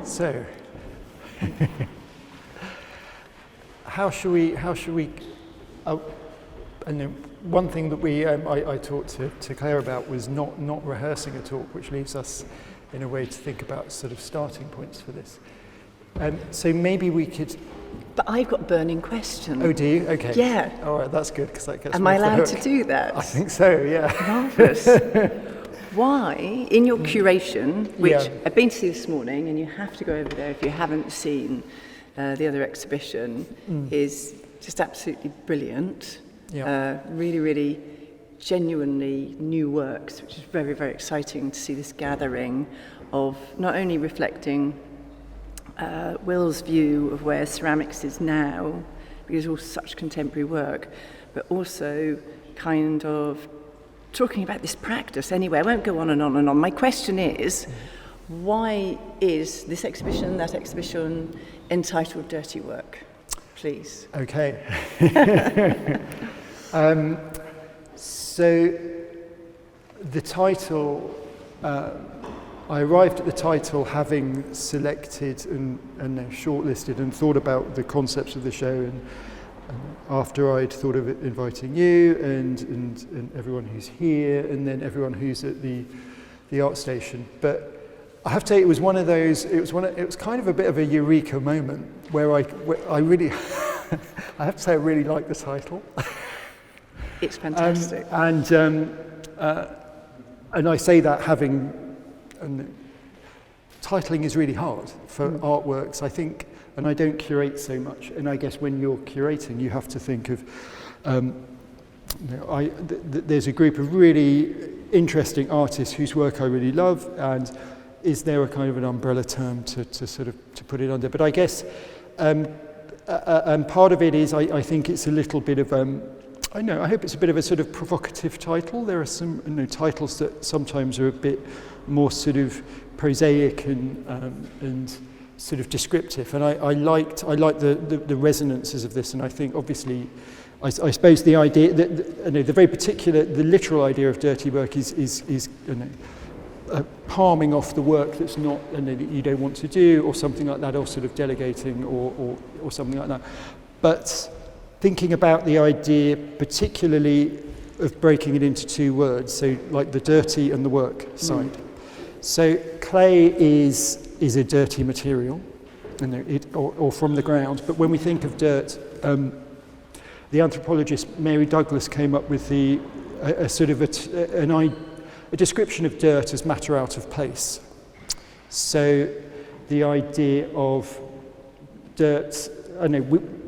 So, how should we? And one thing that I talked to Clare about was not rehearsing a talk, which leaves us in a way to think about sort of starting points for this. So maybe we could. But I've got a burning question. Oh, do you? Okay. Yeah. All right, that's good because that gets. Am I allowed to do that? I think so. Yeah. Marvellous. Why, in your curation, which I've been to see this morning, and you have to go over there if you haven't seen the other exhibition, is just absolutely brilliant. Yeah. Really, really genuinely new works, which is very, very exciting to see this gathering of not only reflecting Will's view of where ceramics is now, because it's all such contemporary work, but also kind of talking about this practice anyway. I won't go on and on and on. My question is, why is this exhibition, that exhibition, entitled Dirty Work? Please. Okay. So the title, I arrived at the title having selected and shortlisted and thought about the concepts of the show, and after I'd thought of inviting you and everyone who's here, and then everyone who's at the art station. But I have to say, it was one of those. It was kind of a bit of a eureka moment where I really, I have to say, I really like the title. It's fantastic. And I say that having, titling is really hard for artworks, I think, and I don't curate so much. And I guess when you're curating, you have to think of, there's a group of really interesting artists whose work I really love, and is there a kind of an umbrella term to sort of to put it under? But I guess, and part of it is I think it's a little bit of I hope it's a bit of a sort of provocative title. There are some titles that sometimes are a bit more sort of prosaic and sort of descriptive, and I like the resonances of this, and I think obviously I suppose the idea that the very particular, the literal idea of dirty work is palming off the work that's not that you don't want to do, or something like that, or sort of delegating or something like that. But thinking about the idea particularly of breaking it into two words, so like the dirty and the work side. So clay is a dirty material, or from the ground, but when we think of dirt, the anthropologist Mary Douglas came up with a description of dirt as matter out of place. So the idea of dirt,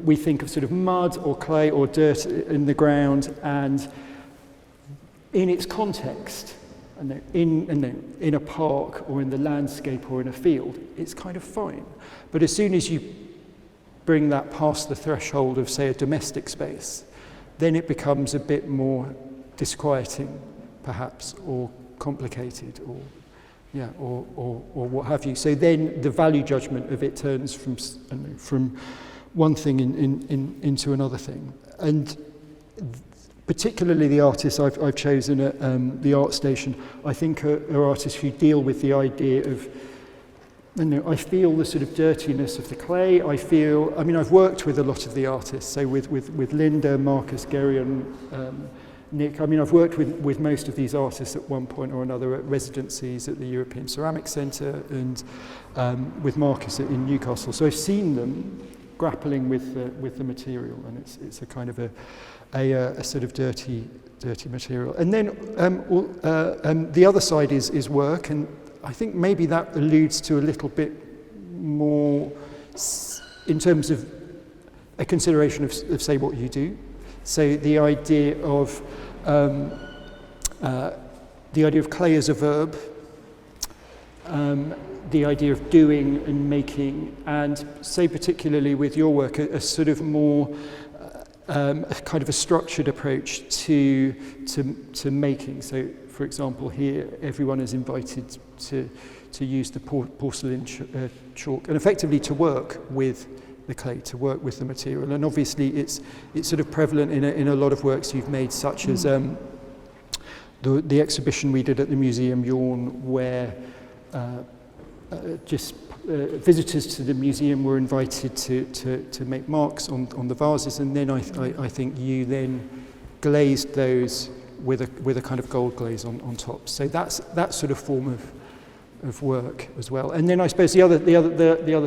we think of sort of mud or clay or dirt in the ground, and in its context, in a park or in the landscape or in a field, it's kind of fine. But as soon as you bring that past the threshold of, say, a domestic space, then it becomes a bit more disquieting, perhaps, or complicated, or what have you. So then the value judgment of it turns from one thing into another thing. And particularly the artists I've chosen at the art station, I think are artists who deal with the idea of, I feel the sort of dirtiness of the clay. I've worked with a lot of the artists, so with Linda, Marcus, Gary, and Nick. I've worked with most of these artists at one point or another at residencies at the European Ceramic Centre, and with Marcus in Newcastle. So I've seen them grappling with the material, and it's a kind of a sort of dirty material. And then the other side is work, and I think maybe that alludes to a little bit more in terms of a consideration of say what you do. So the idea of clay as a verb, the idea of doing and making, and say particularly with your work a sort of more a kind of a structured approach to making. So, for example, here everyone is invited to use the porcelain chalk and effectively to work with the clay, to work with the material. And obviously it's sort of prevalent in a lot of works you've made, such as the exhibition we did at the Museum Yawn, where visitors to the museum were invited to make marks on the vases, and then I think you then glazed those with a kind of gold glaze on top. So that's that sort of form of work as well. And then I suppose the other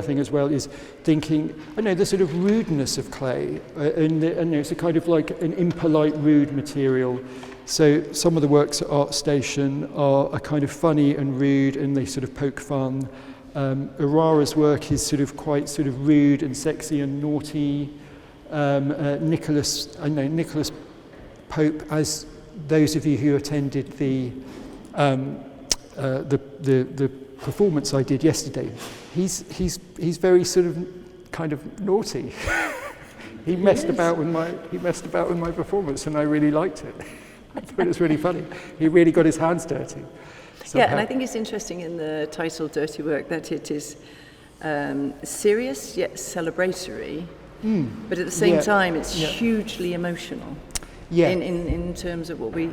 thing as well is thinking, I know, the sort of rudeness of clay, and it's a kind of like an impolite, rude material. So some of the works at ArtStation are kind of funny and rude, and they sort of poke fun. Aurara's work is sort of quite sort of rude and sexy and naughty. Nicholas Pope, as those of you who attended the performance I did yesterday, he's very sort of kind of naughty. he messed about with my performance, and I really liked it. I thought it was really funny. He really got his hands dirty. Yeah, and I think it's interesting in the title Dirty Work that it is serious yet celebratory, but at the same time it's hugely emotional in terms of what we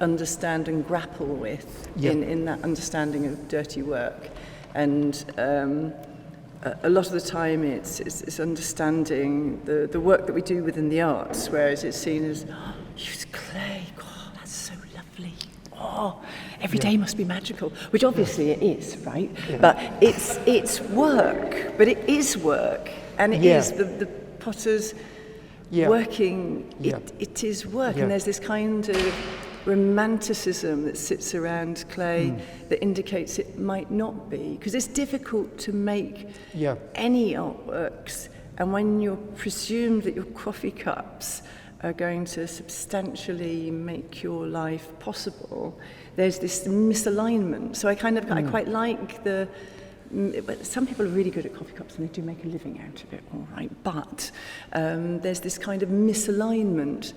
understand and grapple with in that understanding of dirty work. And a lot of the time it's understanding the work that we do within the arts, whereas it's seen as, use clay, oh, that's so lovely. Oh, every day must be magical, which obviously it is, right? Yeah. But it's work, but it is work, and it is the potter's working. It is work, and there's this kind of romanticism that sits around clay that indicates it might not be, because it's difficult to make any artworks, and when you're presumed that your coffee cups are going to substantially make your life possible, there's this misalignment. So I quite like but some people are really good at coffee cups and they do make a living out of it, all right, but there's this kind of misalignment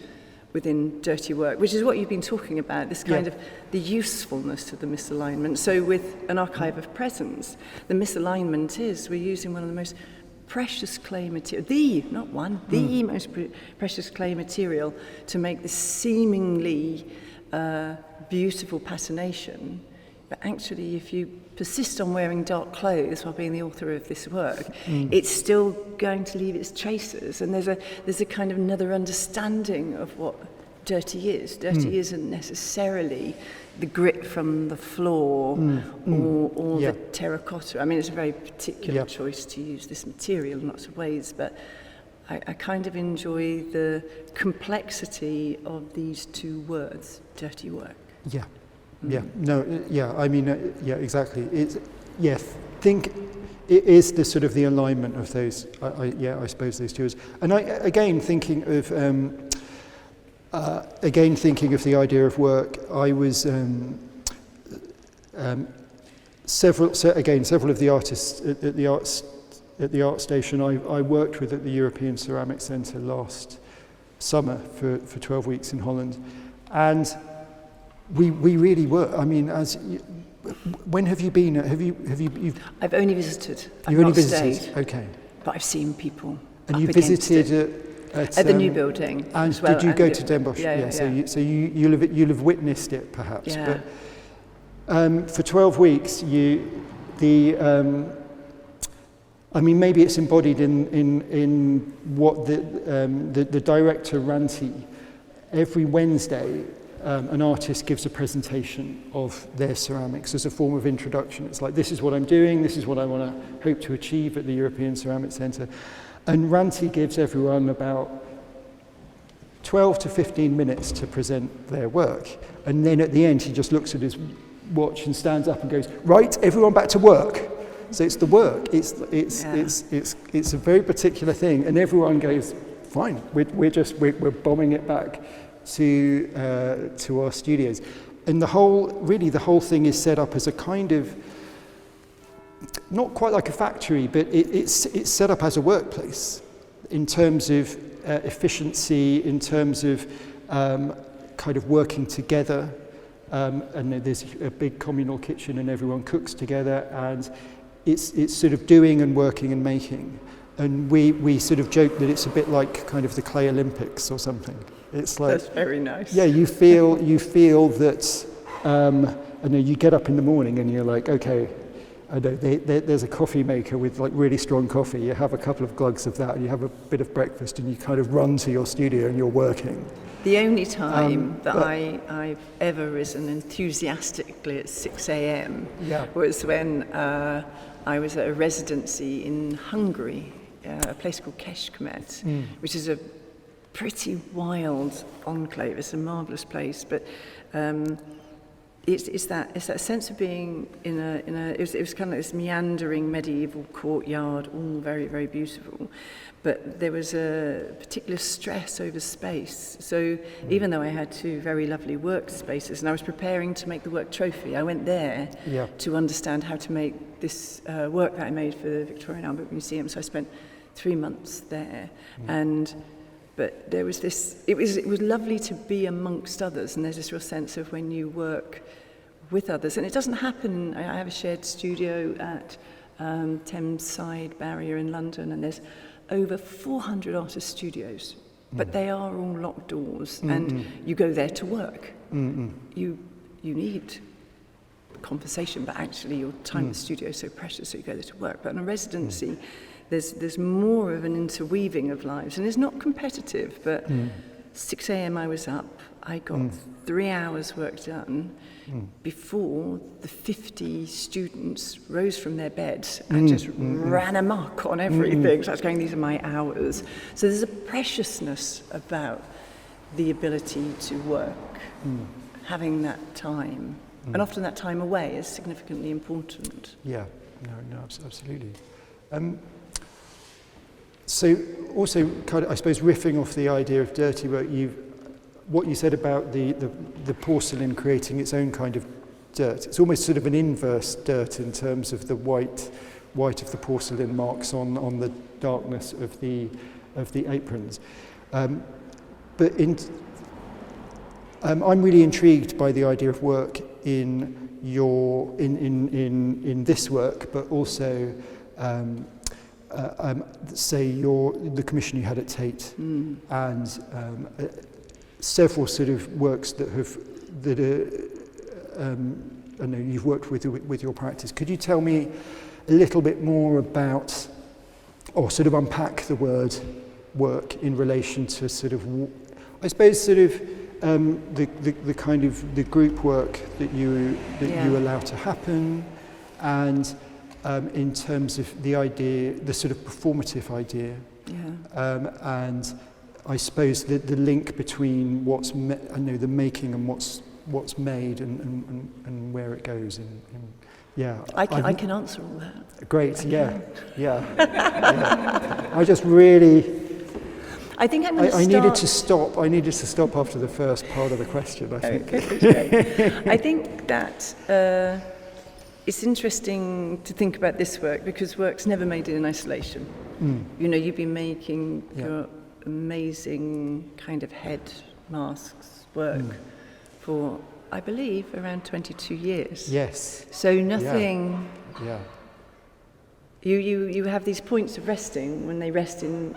within dirty work, which is what you've been talking about, this kind of the usefulness of the misalignment. So with an archive of presence, the misalignment is we're using one of the most precious clay material, the most precious clay material to make this seemingly beautiful patination. But actually, if you persist on wearing dark clothes while being the author of this work, it's still going to leave its traces. And there's a kind of another understanding of what dirty is. Dirty isn't necessarily the grit from the floor or the terracotta. I mean, it's a very particular choice to use this material in lots of ways, but I kind of enjoy the complexity of these two words, dirty work. I mean, exactly. Think it is the sort of the alignment of those. I suppose those two. And again thinking of the idea of work. I was several of the artists at the ArtStation I worked with at the European Ceramic Centre last summer for 12 weeks in Holland, and we really were. I mean, when have you been? You've I've only visited. You've only visited. Stayed, okay. But I've seen people. And you visited at the new building. And as well, did you go to Den Bosch? Yeah. So you'll have witnessed it perhaps. Yeah. But for 12 weeks, I mean, maybe it's embodied in what the director Ranti, every Wednesday. An artist gives a presentation of their ceramics as a form of introduction. It's like, this is what I'm doing, this is what I want to hope to achieve at the European Ceramic Centre. And Ranti gives everyone about 12 to 15 minutes to present their work. And then at the end, he just looks at his watch and stands up and goes, right, everyone back to work. So it's the work, it's a very particular thing. And everyone goes, fine, we're bombing it back to our studios. And the whole thing is set up as a kind of, not quite like a factory, but it's set up as a workplace in terms of efficiency, in terms of kind of working together. And there's a big communal kitchen and everyone cooks together, and it's sort of doing and working and making. And we sort of joke that it's a bit like kind of the Clay Olympics or something. It's like, that's very nice. Yeah, you feel that, you get up in the morning and you're like, okay, I know there's a coffee maker with like really strong coffee. You have a couple of glugs of that and you have a bit of breakfast and you kind of run to your studio and you're working. The only time that I've ever risen enthusiastically at 6 a.m. was when I was at a residency in Hungary, a place called Kecskemét, which is a pretty wild enclave. It's a marvellous place, but it's that sense of being in a it was kind of this meandering medieval courtyard, all very, very beautiful. But there was a particular stress over space. So even though I had two very lovely workspaces and I was preparing to make the work trophy, I went there to understand how to make this work that I made for the Victorian Albert Museum. So I spent 3 months there. But there was this, it was lovely to be amongst others, and there's this real sense of when you work with others. And it doesn't happen, I have a shared studio at Thames Side Barrier in London, and there's over 400 artist studios, but they are all locked doors, and you go there to work. You need conversation, but actually your time in the studio is so precious, so you go there to work. But in a residency, there's more of an interweaving of lives, and it's not competitive, but 6 a.m. I was up, I got 3 hours work done before the 50 students rose from their beds and just ran amok on everything. So I was going, these are my hours. So there's a preciousness about the ability to work, having that time. And often that time away is significantly important. Yeah, no, absolutely. So also, kind of, I suppose, riffing off the idea of dirty work, what you said about the porcelain creating its own kind of dirt. It's almost sort of an inverse dirt in terms of the white of the porcelain marks on the darkness of the aprons. But I'm really intrigued by the idea of work in this work, but also say the commission you had at Tate and several sort of works that I know you've worked with your practice. Could you tell me a little bit more about, or sort of unpack the word work in relation to sort of, I suppose, sort of the kind of the group work that you allow to happen, and in terms of the idea, the sort of performative idea, and I suppose the link between the making and what's made and where it goes. I can answer all that. Great, yeah. I just really. I think I'm going to I needed to stop. I needed to stop after the first part of the question, I think. Okay. I think that it's interesting to think about this work because work's never made in isolation. You know, you've been making your amazing kind of head masks work for, I believe, around 22 years. Yes. So nothing... You have these points of resting when they rest in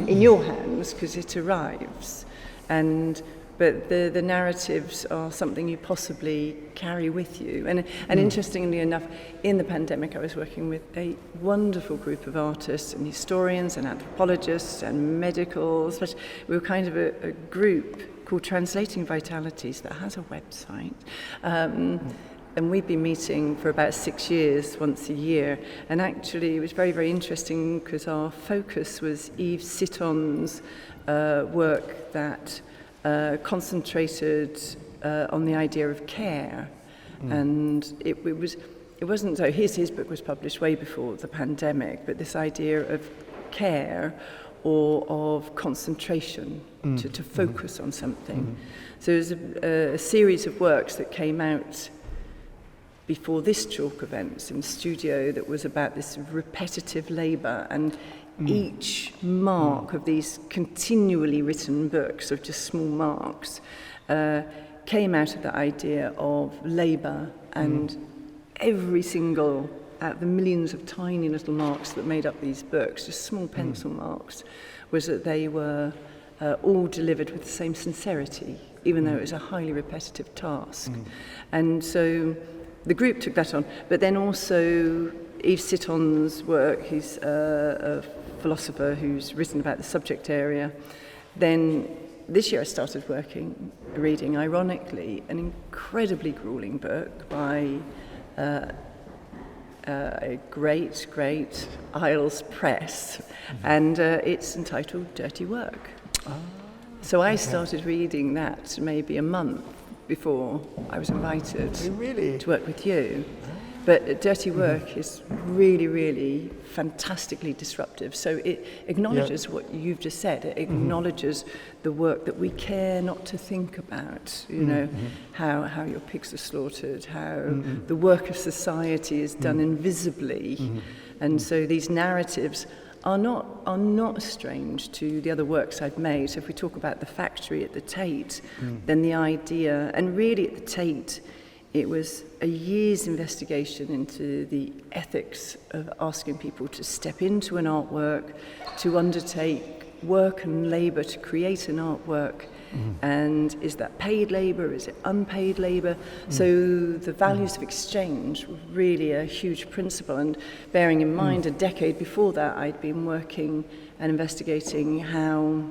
your hands because it arrives, but the narratives are something you possibly carry with you. And interestingly enough, in the pandemic, I was working with a wonderful group of artists and historians and anthropologists and medicals. But we were kind of a group called Translating Vitalities that has a website. And we've been meeting for about 6 years, once a year. And actually, it was very, very interesting because our focus was Yves Sitton's work that concentrated on the idea of care. And it wasn't so. His book was published way before the pandemic, but this idea of care or of concentration, to focus on something. So there's a series of works that came out before this Chalk Events in the studio that was about this repetitive labour, and each mark of these continually written books of just small marks came out of the idea of labour, and every single out of the millions of tiny little marks that made up these books, just small pencil marks, was that they were all delivered with the same sincerity, even though it was a highly repetitive task. And so the group took that on. But then also Yves Sitton's work, he's a philosopher who's written about the subject area. Then this year I started reading, ironically, an incredibly grueling book by a great Isles Press, and it's entitled Dirty Work. So I started reading that maybe a month before I was invited to work with you. But Dirty Work is really fantastically disruptive. So it acknowledges what you've just said. It acknowledges the work that we care not to think about. You know, how your pigs are slaughtered, how the work of society is done invisibly. And so these narratives are not strange to the other works I've made. So if we talk about the factory at the Tate, then the idea, and really at the Tate, it was a year's investigation into the ethics of asking people to step into an artwork, to undertake work and labour to create an artwork. And is that paid labour? Is it unpaid labour? So the values of exchange were really a huge principle. And bearing in mind, a decade before that, I'd been working and investigating how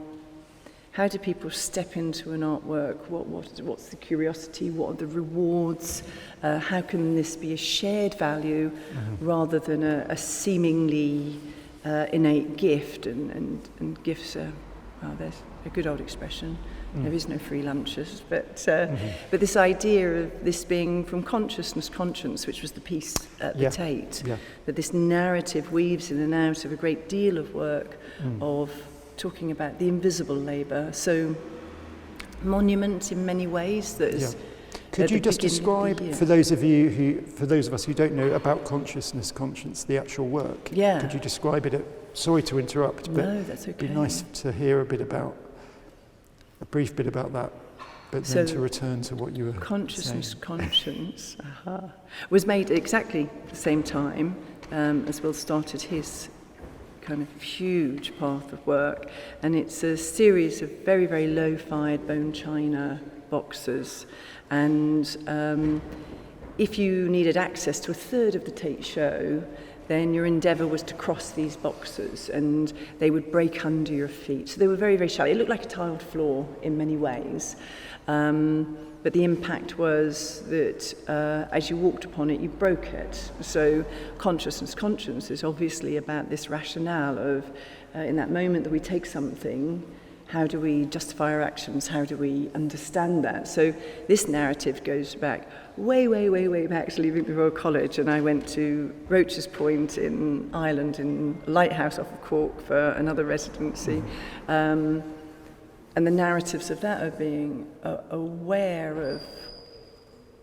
do people step into an artwork? What's the curiosity? What are the rewards? How can this be a shared value rather than a seemingly innate gift? And gifts are, well, there's a good old expression. There is no free lunches, but this idea of this being from conscience, which was the piece at the Tate, that this narrative weaves in and out of a great deal of work of talking about the invisible labour. So, monument in many ways. That is. Could you just describe for those of us who don't know about conscience, the actual work? Yeah. Could you describe it? Sorry to interrupt, but no, that's okay. It'd be nice to hear a brief bit about that. But then to return to what you were Conscience, was made exactly the same time as Will started his kind of huge path of work, and it's a series of very low-fired bone china boxes, and if you needed access to a third of the Tate show, then your endeavour was to cross these boxes and they would break under your feet. So they were very shallow. It looked like a tiled floor in many ways. But the impact was that as you walked upon it, you broke it. So conscience is obviously about this rationale of, in that moment that we take something, how do we justify our actions? How do we understand that? So this narrative goes back way back to leaving the Royal College, and I went to Roach's Point in Ireland, in a lighthouse off of Cork for another residency. And the narratives of that are being aware of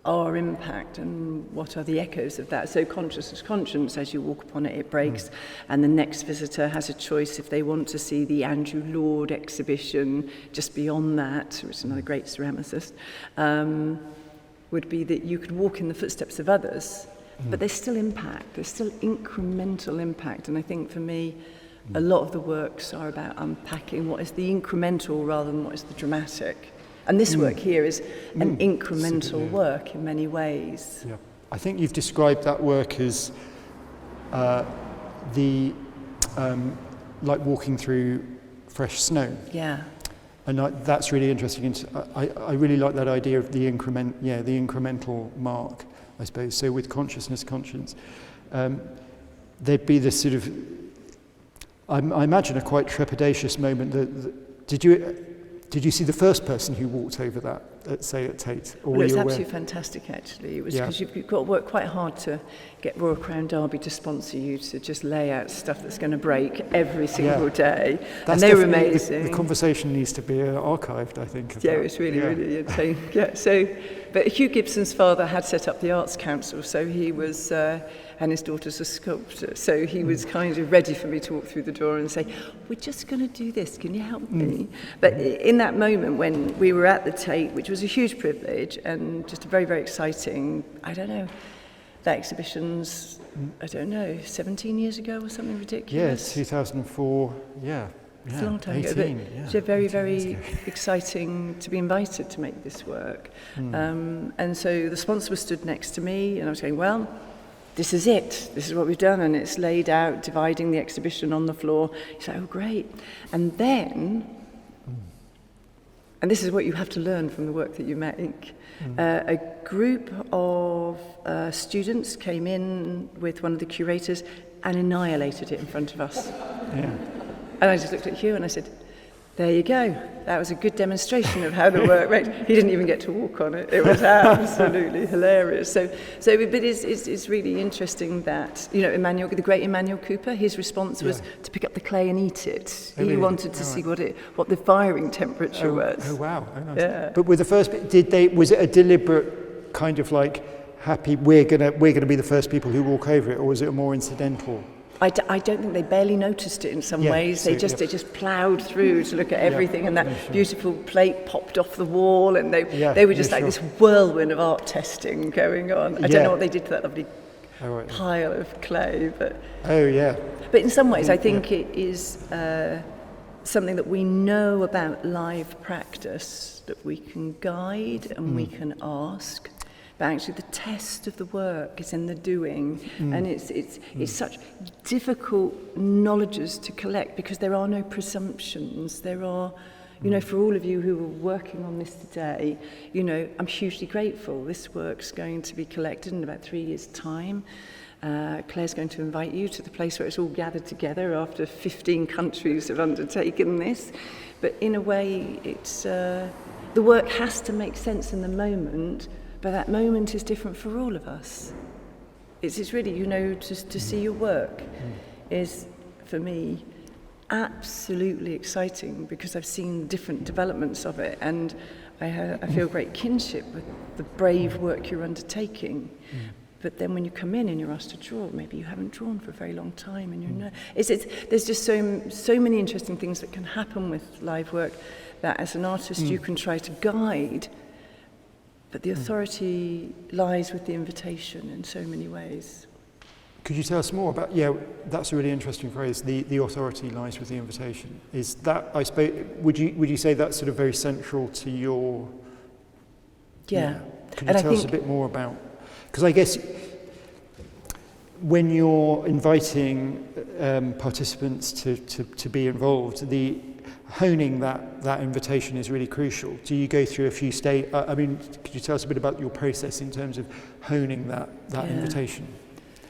our impact and what are the echoes of that. So conscience, as you walk upon it, it breaks, and the next visitor has a choice if they want to see the Andrew Lord exhibition just beyond that, which is another great ceramicist, would be that you could walk in the footsteps of others, but there's still impact, there's still incremental impact, and I think for me, a lot of the works are about unpacking what is the incremental rather than what is the dramatic. And this work here is an incremental work in many ways. Yeah. I think you've described that work as like walking through fresh snow. Yeah. And that's really interesting. I really like that idea of the incremental mark, I suppose. So with conscience, there'd be this sort of, I imagine, a quite trepidatious moment. Did you see the first person who walked over that, at Tate? Or it was absolutely fantastic, actually. It was because you've got to work quite hard to get Royal Crown Derby to sponsor you to just lay out stuff that's going to break every single day. And they were amazing. The conversation needs to be archived, I think. Yeah, it was really insane. But Hugh Gibson's father had set up the Arts Council, so he was, and his daughter's a sculptor, so he was kind of ready for me to walk through the door and say, we're just going to do this, can you help me? But in that moment when we were at the Tate, which was a huge privilege and just a very exciting, that exhibition's, 17 years ago or something ridiculous. Yeah, 2004, It's a long time 18, ago. But yeah, it's very, 18 very years ago. exciting to be invited to make this work. And so the sponsor was stood next to me, and I was going, well, this is it. This is what we've done. And it's laid out, dividing the exhibition on the floor. He's like, oh, great. And then, and this is what you have to learn from the work that you make, a group of students came in with one of the curators and annihilated it in front of us. Yeah. And I just looked at Hugh and I said, there you go. That was a good demonstration of how the work works. He didn't even get to walk on it. It was absolutely hilarious. But it's really interesting that, you know, the great Emmanuel Cooper, his response was to pick up the clay and eat it. He wanted to see what the firing temperature was. Oh, wow. Oh, nice. Yeah. But with the first bit, was it a deliberate kind of like, happy, we're gonna be the first people who walk over it, or was it a more incidental? I don't think they barely noticed it in some ways. They just ploughed through to look at everything, and that beautiful plate popped off the wall, and they were just like this whirlwind of art testing going on. I don't know what they did to that lovely pile of clay, but But in some ways, I think it is something that we know about live practice that we can guide and we can ask. But actually the test of the work is in the doing, and it's such difficult knowledges to collect because there are no presumptions. There are, you know, for all of you who are working on this today, you know, I'm hugely grateful. This work's going to be collected in about 3 years' time. Claire's going to invite you to the place where it's all gathered together after 15 countries have undertaken this. But in a way, it's the work has to make sense in the moment. But that moment is different for all of us. It's really, you know, to see your work is, for me, absolutely exciting because I've seen different developments of it, and I feel great kinship with the brave work you're undertaking. But then when you come in and you're asked to draw, maybe you haven't drawn for a very long time, and there's just so many interesting things that can happen with live work that as an artist you can try to guide. But the authority lies with the invitation in so many ways. Could you tell us more about, that's a really interesting phrase, the authority lies with the invitation. Is that, I suppose, would you say that's sort of very central to your... Yeah. Could you tell us a bit more about... Because I guess when you're inviting participants to be involved, honing that invitation is really crucial. Do you go through a few stages? I mean, could you tell us a bit about your process in terms of honing that invitation?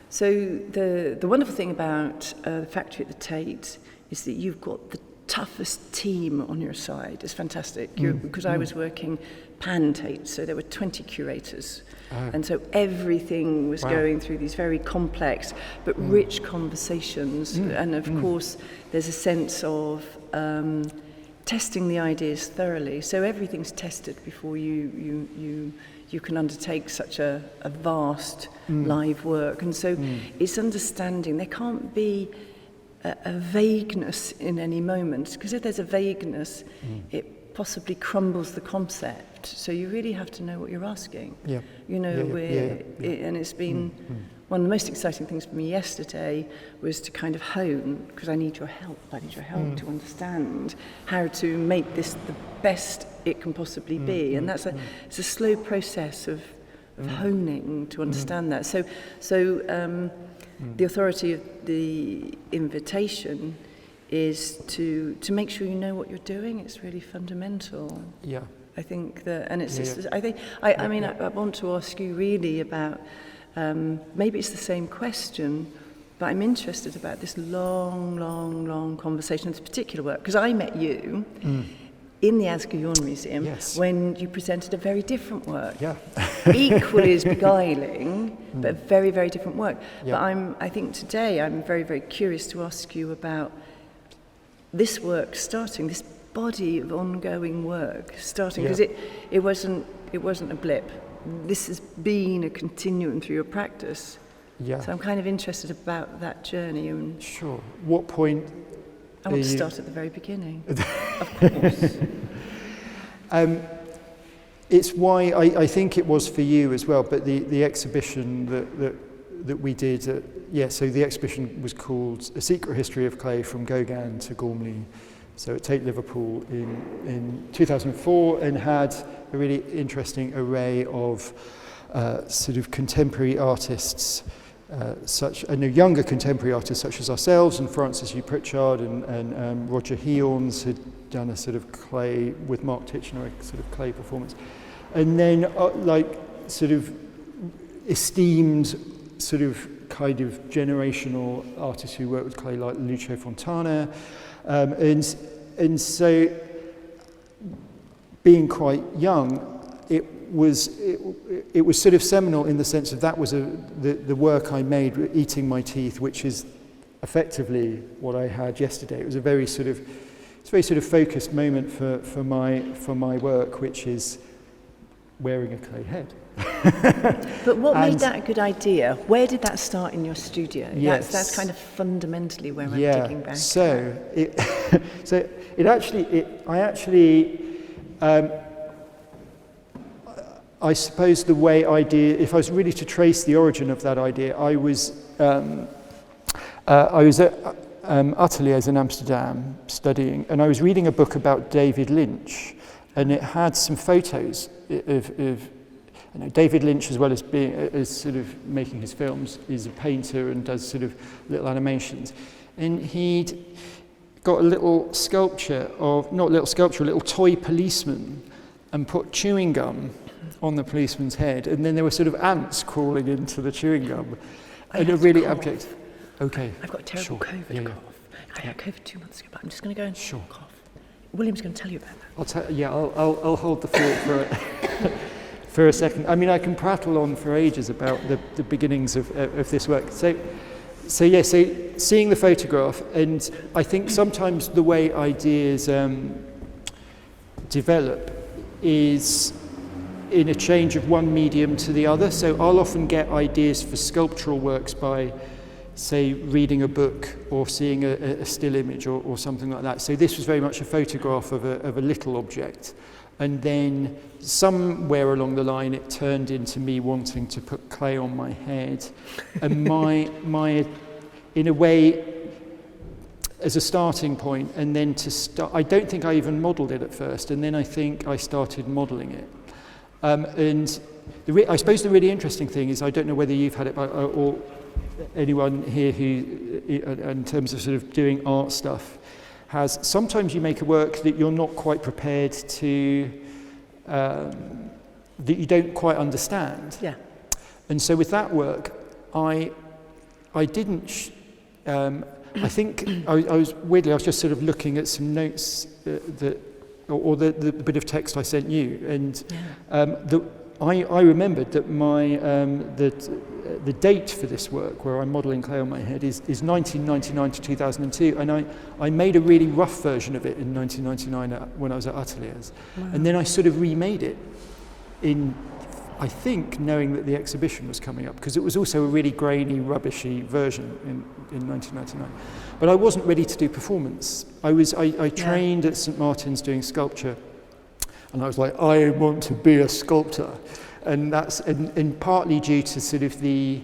So the wonderful thing about the factory at the Tate is that you've got the toughest team on your side. It's fantastic. Because I was working pan-Tate, so there were 20 curators. And so everything was going through these very complex but rich conversations. And of course, there's a sense of testing the ideas thoroughly. So everything's tested before you can undertake such a vast live work. And so it's understanding. There can't be a vagueness in any moment, because if there's a vagueness, it possibly crumbles the concept. So you really have to know what you're asking. You know, and it's been one of the most exciting things for me yesterday was to kind of hone, because I need your help. I need your help to understand how to make this the best it can possibly be. And it's a slow process of honing to understand that. So the authority of the invitation is to make sure you know what you're doing. It's really fundamental. I think that, and it's just, I mean, I want to ask you really about, maybe it's the same question, but I'm interested about this long conversation, this particular work, because I met you in the Asguyon Museum when you presented a very different work. Equally as beguiling, but very, very different work. But I think today I'm very, very curious to ask you about this work starting, this body of ongoing work starting, because it wasn't a blip. This has been a continuum through your practice. So I'm kind of interested about that journey. And sure. What point? I want to start at the very beginning. Of course. It's why I think it was for you as well. But the exhibition that we did, so the exhibition was called A Secret History of Clay from Gauguin to Gormley. so at Tate Liverpool in 2004, and had a really interesting array of sort of contemporary artists, younger contemporary artists such as ourselves and Francis Hugh Pritchard and Roger Heons had done a sort of clay with Mark Titchener, a sort of clay performance, and then sort of esteemed sort of kind of generational artists who work with clay like Lucio Fontana, and so being quite young, it was sort of seminal in the sense of that was the work I made, Eating My Teeth, which is effectively what I had yesterday. It was a very sort of focused moment for my work, which is wearing a clay head. But what made that a good idea? Where did that start in your studio? Yes. That's kind of fundamentally where I'm digging back. I suppose the way if I was really to trace the origin of that idea, I was at Ateliers in Amsterdam studying, and I was reading a book about David Lynch, and it had some photos of David Lynch, as well as sort of making his films, is a painter and does sort of little animations, and he'd got a little toy policeman, and put chewing gum on the policeman's head, and then there were sort of ants crawling into the chewing gum, and a really abject. Okay. I've got a terrible COVID cough. I had COVID 2 months ago, but I'm just going to go and cough. William's going to tell you about that. I'll hold the fort for it for a second. I mean, I can prattle on for ages about the beginnings of this work. So seeing the photograph, and I think sometimes the way ideas develop is in a change of one medium to the other. So I'll often get ideas for sculptural works by, say, reading a book or seeing a still image or something like that. So this was very much a photograph of a little object. And then somewhere along the line, it turned into me wanting to put clay on my head. And my in a way, as a starting point, and then to start, I don't think I even modelled it at first, and then I think I started modelling it. And I suppose the really interesting thing is, I don't know whether you've had it, or anyone here who, in terms of sort of doing art stuff, has sometimes you make a work that you're not quite prepared to, that you don't quite understand. Yeah. And so with that work, I didn't. I think I was just sort of looking at some notes the bit of text I sent you, and I remembered that the date for this work, where I'm modelling clay on my head, is 1999 to 2002, and I made a really rough version of it in 1999 when I was at Ateliers. Wow. And then I sort of remade it in, I think, knowing that the exhibition was coming up, because it was also a really grainy, rubbishy version in 1999. But I wasn't ready to do performance. I trained at St Martin's doing sculpture, and I was like, I want to be a sculptor. And that's and partly due to sort of the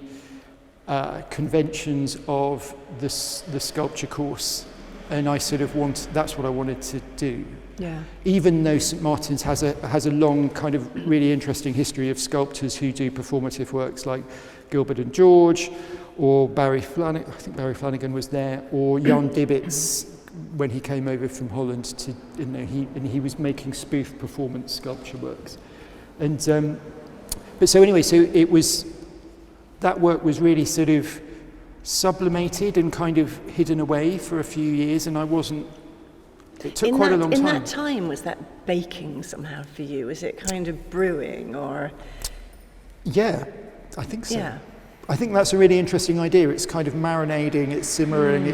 conventions of the sculpture course, and I sort of that's what I wanted to do. Yeah. Even though St Martin's has a long kind of really interesting history of sculptors who do performative works, like Gilbert and George, or Barry Flanagan. I think Barry Flanagan was there, or Jan Dibbits when he came over from Holland to, he was making spoof performance sculpture works, and but so anyway, so it was, that work was really sort of sublimated and kind of hidden away for a few years, and it took quite a long time. In that time, was that baking somehow for you? Was it kind of brewing, or? Yeah, I think so. Yeah. I think that's a really interesting idea. It's kind of marinading, it's simmering,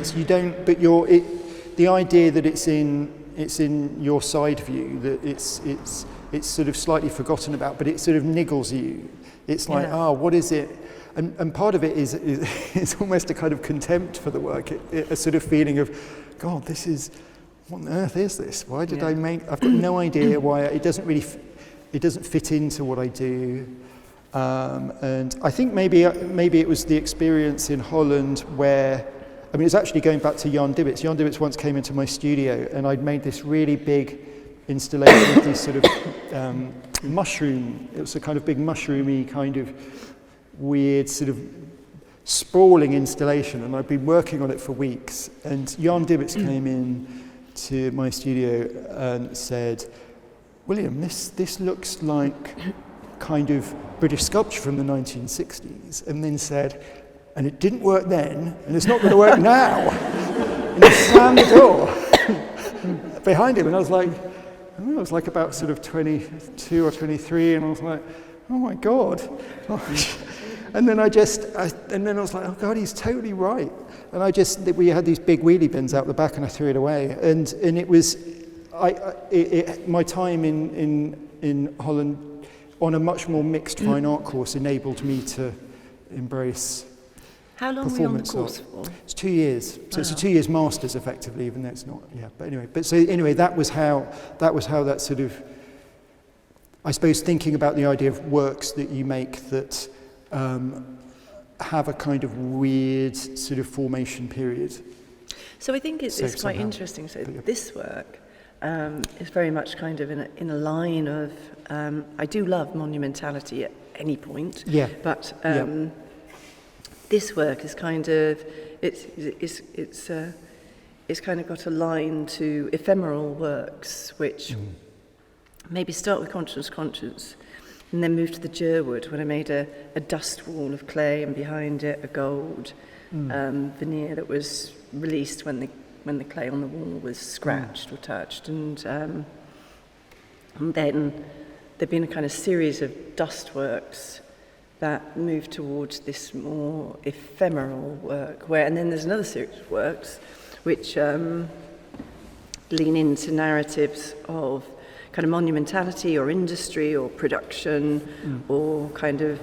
the idea that it's in your side view, that it's sort of slightly forgotten about, but it sort of niggles you. It's like, what is it? And part of it is almost a kind of contempt for the work, a sort of feeling of, God, what on earth is this? Why did I I've got no idea why, it doesn't fit into what I do. And I think maybe it was the experience in Holland where I mean, it's actually going back to Jan Dibbits. Jan Dibbits once came into my studio, and I'd made this really big installation of these sort of mushroom. It was a kind of big mushroomy kind of weird sort of sprawling installation, and I'd been working on it for weeks. And Jan Dibbits came in to my studio and said, William, this looks like kind of British sculpture from the 1960s, and then said, and it didn't work then, and it's not going to work now. And he slammed the door behind him, and I was like about sort of 22 or 23, and I was like, oh my God. And then I was like, oh God, he's totally right. And we had these big wheelie bins out the back, and I threw it away. And it was, my time in Holland on a much more mixed fine art course enabled me to embrace. How long were you on the course for? It's 2 years. So it's a 2 years master's effectively, even though it's not. Yeah, but anyway. That was how that sort of, I suppose, thinking about the idea of works that you make that have a kind of weird sort of formation period. So I think it's quite interesting. So this work is very much kind of in a line of. I do love monumentality at any point. Yeah. But. This work is kind of it's kind of got a line to ephemeral works, which maybe start with Conscience, and then move to the Jerwood when I made a dust wall of clay, and behind it a gold veneer that was released when the clay on the wall was scratched or touched, and then there'd been a kind of series of dust works that move towards this more ephemeral work, and then there's another series of works which lean into narratives of kind of monumentality or industry or production or kind of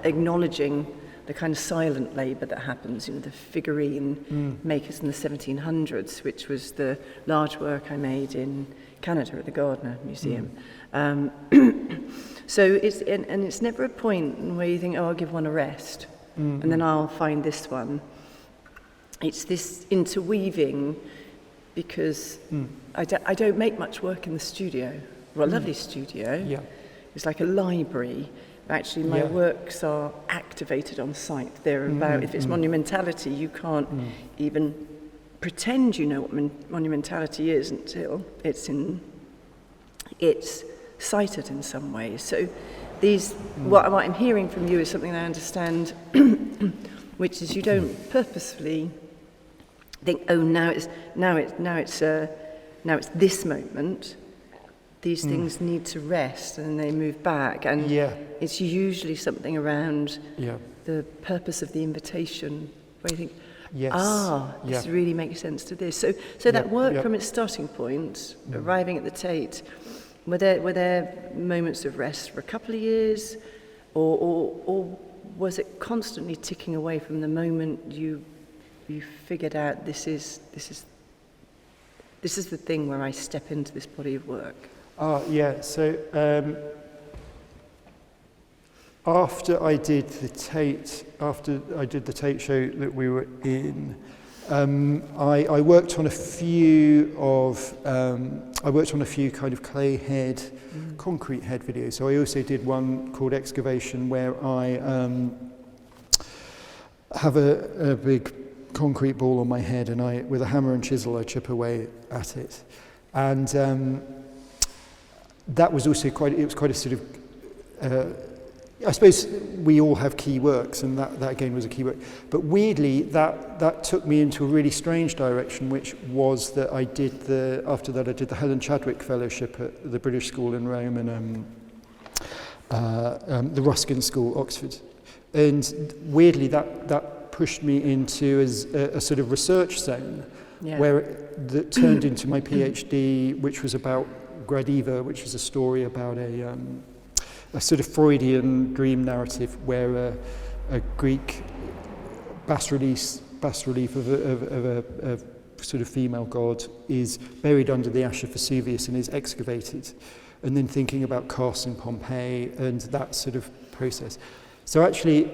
acknowledging the kind of silent labour that happens, the figurine makers in the 1700s, which was the large work I made in Canada at the Gardner Museum. So it's never a point where you think, oh, I'll give one a rest, and then I'll find this one. It's this interweaving, because I don't make much work in the studio. Well, a lovely studio. Yeah. It's like a library. Actually, my works are activated on site. They're about, if it's monumentality, you can't even pretend you know what monumentality is until it's cited in some ways. So what I'm hearing from you is something I understand, which is you don't purposefully think, oh, now it's this moment. These things need to rest, and they move back, and it's usually something around the purpose of the invitation, where you think, this really makes sense to this. So that work from its starting point, arriving at the Tate, were there moments of rest for a couple of years, or was it constantly ticking away from the moment you figured out this is the thing where I step into this body of work? So after I did the Tate show that we were in, I worked on a few kind of clay head, concrete head videos. So I also did one called Excavation, where I have a big concrete ball on my head, and with a hammer and chisel I chip away at it, and that was also quite a sort of. I suppose we all have key works, and that again was a key work. But weirdly, that took me into a really strange direction, which was that after that I did the Helen Chadwick Fellowship at the British School in Rome and the Ruskin School, Oxford. And weirdly, that pushed me into a sort of research zone, where that turned into my PhD, which was about Gradiva, which is a story about a sort of Freudian dream narrative where a Greek bas relief of a sort of female god is buried under the ash of Vesuvius and is excavated, and then thinking about casts in Pompeii and that sort of process. So actually,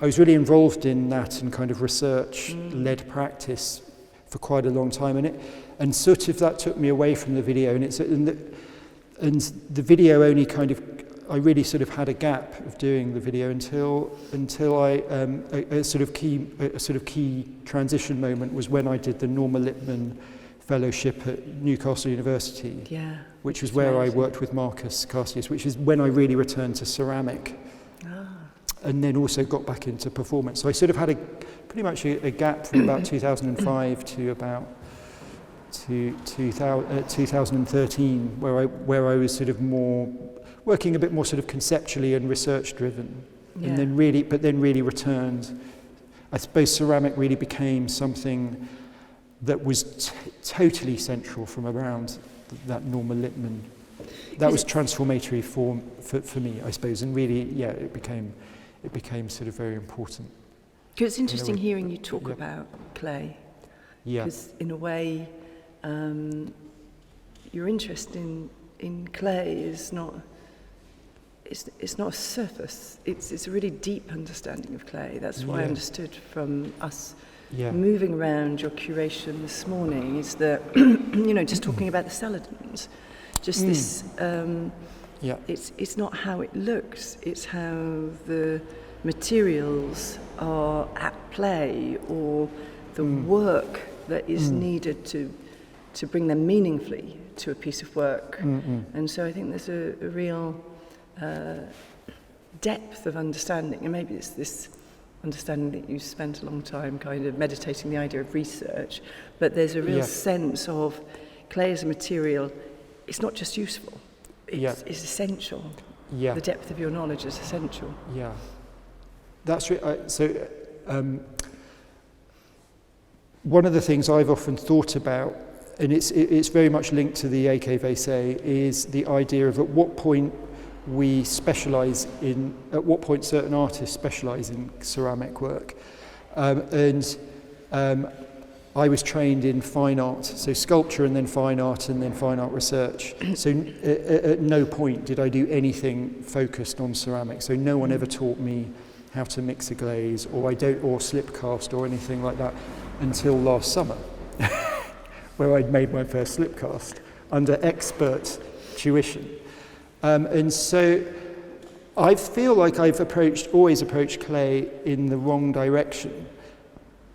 was really involved in that and kind of research-led practice for quite a long time, and sort of that took me away from the video, and the video only kind of, I really sort of had a gap of doing the video until I a sort of key transition moment was when I did the Norma Lippmann Fellowship at Newcastle University, which was where I worked with Marcus Carsius, which is when I really returned to ceramic, and then also got back into performance. So I sort of had pretty much a gap from about 2005 to about 2013, where I was sort of more working a bit more sort of conceptually and research driven, and then really returned. I suppose ceramic really became something that was totally central from around that Norma Lippmann. That was transformatory for me, I suppose, and really, it became sort of very important. Because it's interesting hearing you talk about clay. Because in a way, your interest in clay is not. It's not a surface. It's a really deep understanding of clay. That's what I understood from us moving around your curation this morning. Is that just talking about the celadons, just this. It's not how it looks. It's how the materials are at play, or the work that is needed to bring them meaningfully to a piece of work. And so I think there's a real depth of understanding, and maybe it's this understanding that you spent a long time kind of meditating the idea of research, but there's a real sense of clay as a material. It's not just useful, it's essential. The depth of your knowledge is essential. That's right. So one of the things I've often thought about, and it's very much linked to the AK Vese, is the idea of at what point we specialise in, at what point certain artists specialise in ceramic work. I was trained in fine art, so sculpture and then fine art research. So at no point did I do anything focused on ceramic. So no one ever taught me how to mix a glaze, or slip cast or anything like that until last summer, where I'd made my first slip cast under expert tuition. And so I feel like I've always approached clay in the wrong direction,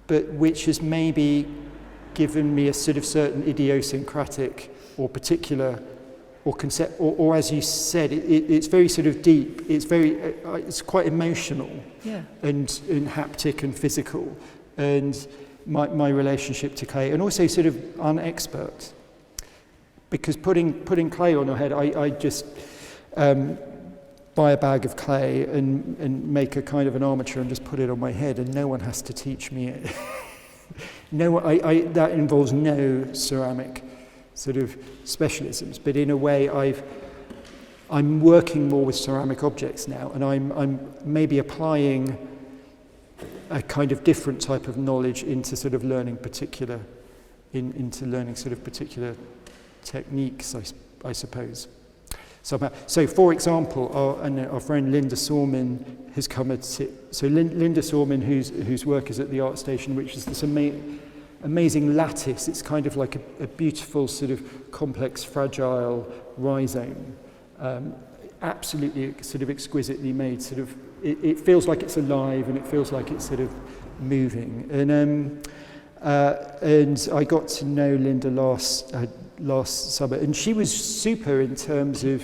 but which has maybe given me a sort of certain idiosyncratic or particular or concept, or as you said, it's very sort of deep. It's quite emotional, and haptic and physical, and my relationship to clay, and also sort of unexpert. Because putting clay on your head, I just buy a bag of clay and make a kind of an armature and just put it on my head, and no one has to teach me it. That involves no ceramic sort of specialisms, but in a way I'm working more with ceramic objects now, and I'm maybe applying a kind of different type of knowledge into sort of learning particular techniques, I suppose. Somehow. So, for example, our friend Linda Sorman has come at it. So Linda Sorman, whose work is at the Art Station, which is this amazing lattice. It's kind of like a beautiful sort of complex, fragile rhizome, absolutely sort of exquisitely made. Sort of, it feels like it's alive, and it feels like it's sort of moving. And I got to know Linda last summer, and she was super in terms of,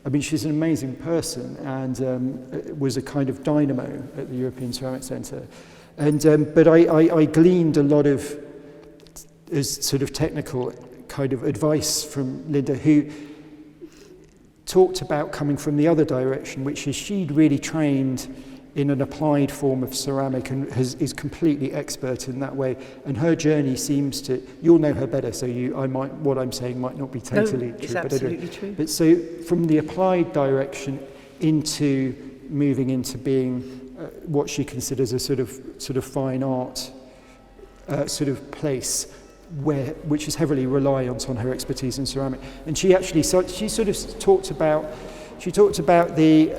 I mean, she's an amazing person, and was a kind of dynamo at the European Ceramic Centre. And but I gleaned a lot of sort of technical kind of advice from Linda, who talked about coming from the other direction, which is she'd really trained in an applied form of ceramic and is completely expert in that way. And her journey seems to, you'll know her better, so what I'm saying might not be totally true. It's absolutely true. But so from the applied direction into moving into being what she considers a sort of fine art sort of place, which is heavily reliant on her expertise in ceramic. And she sort of talked about the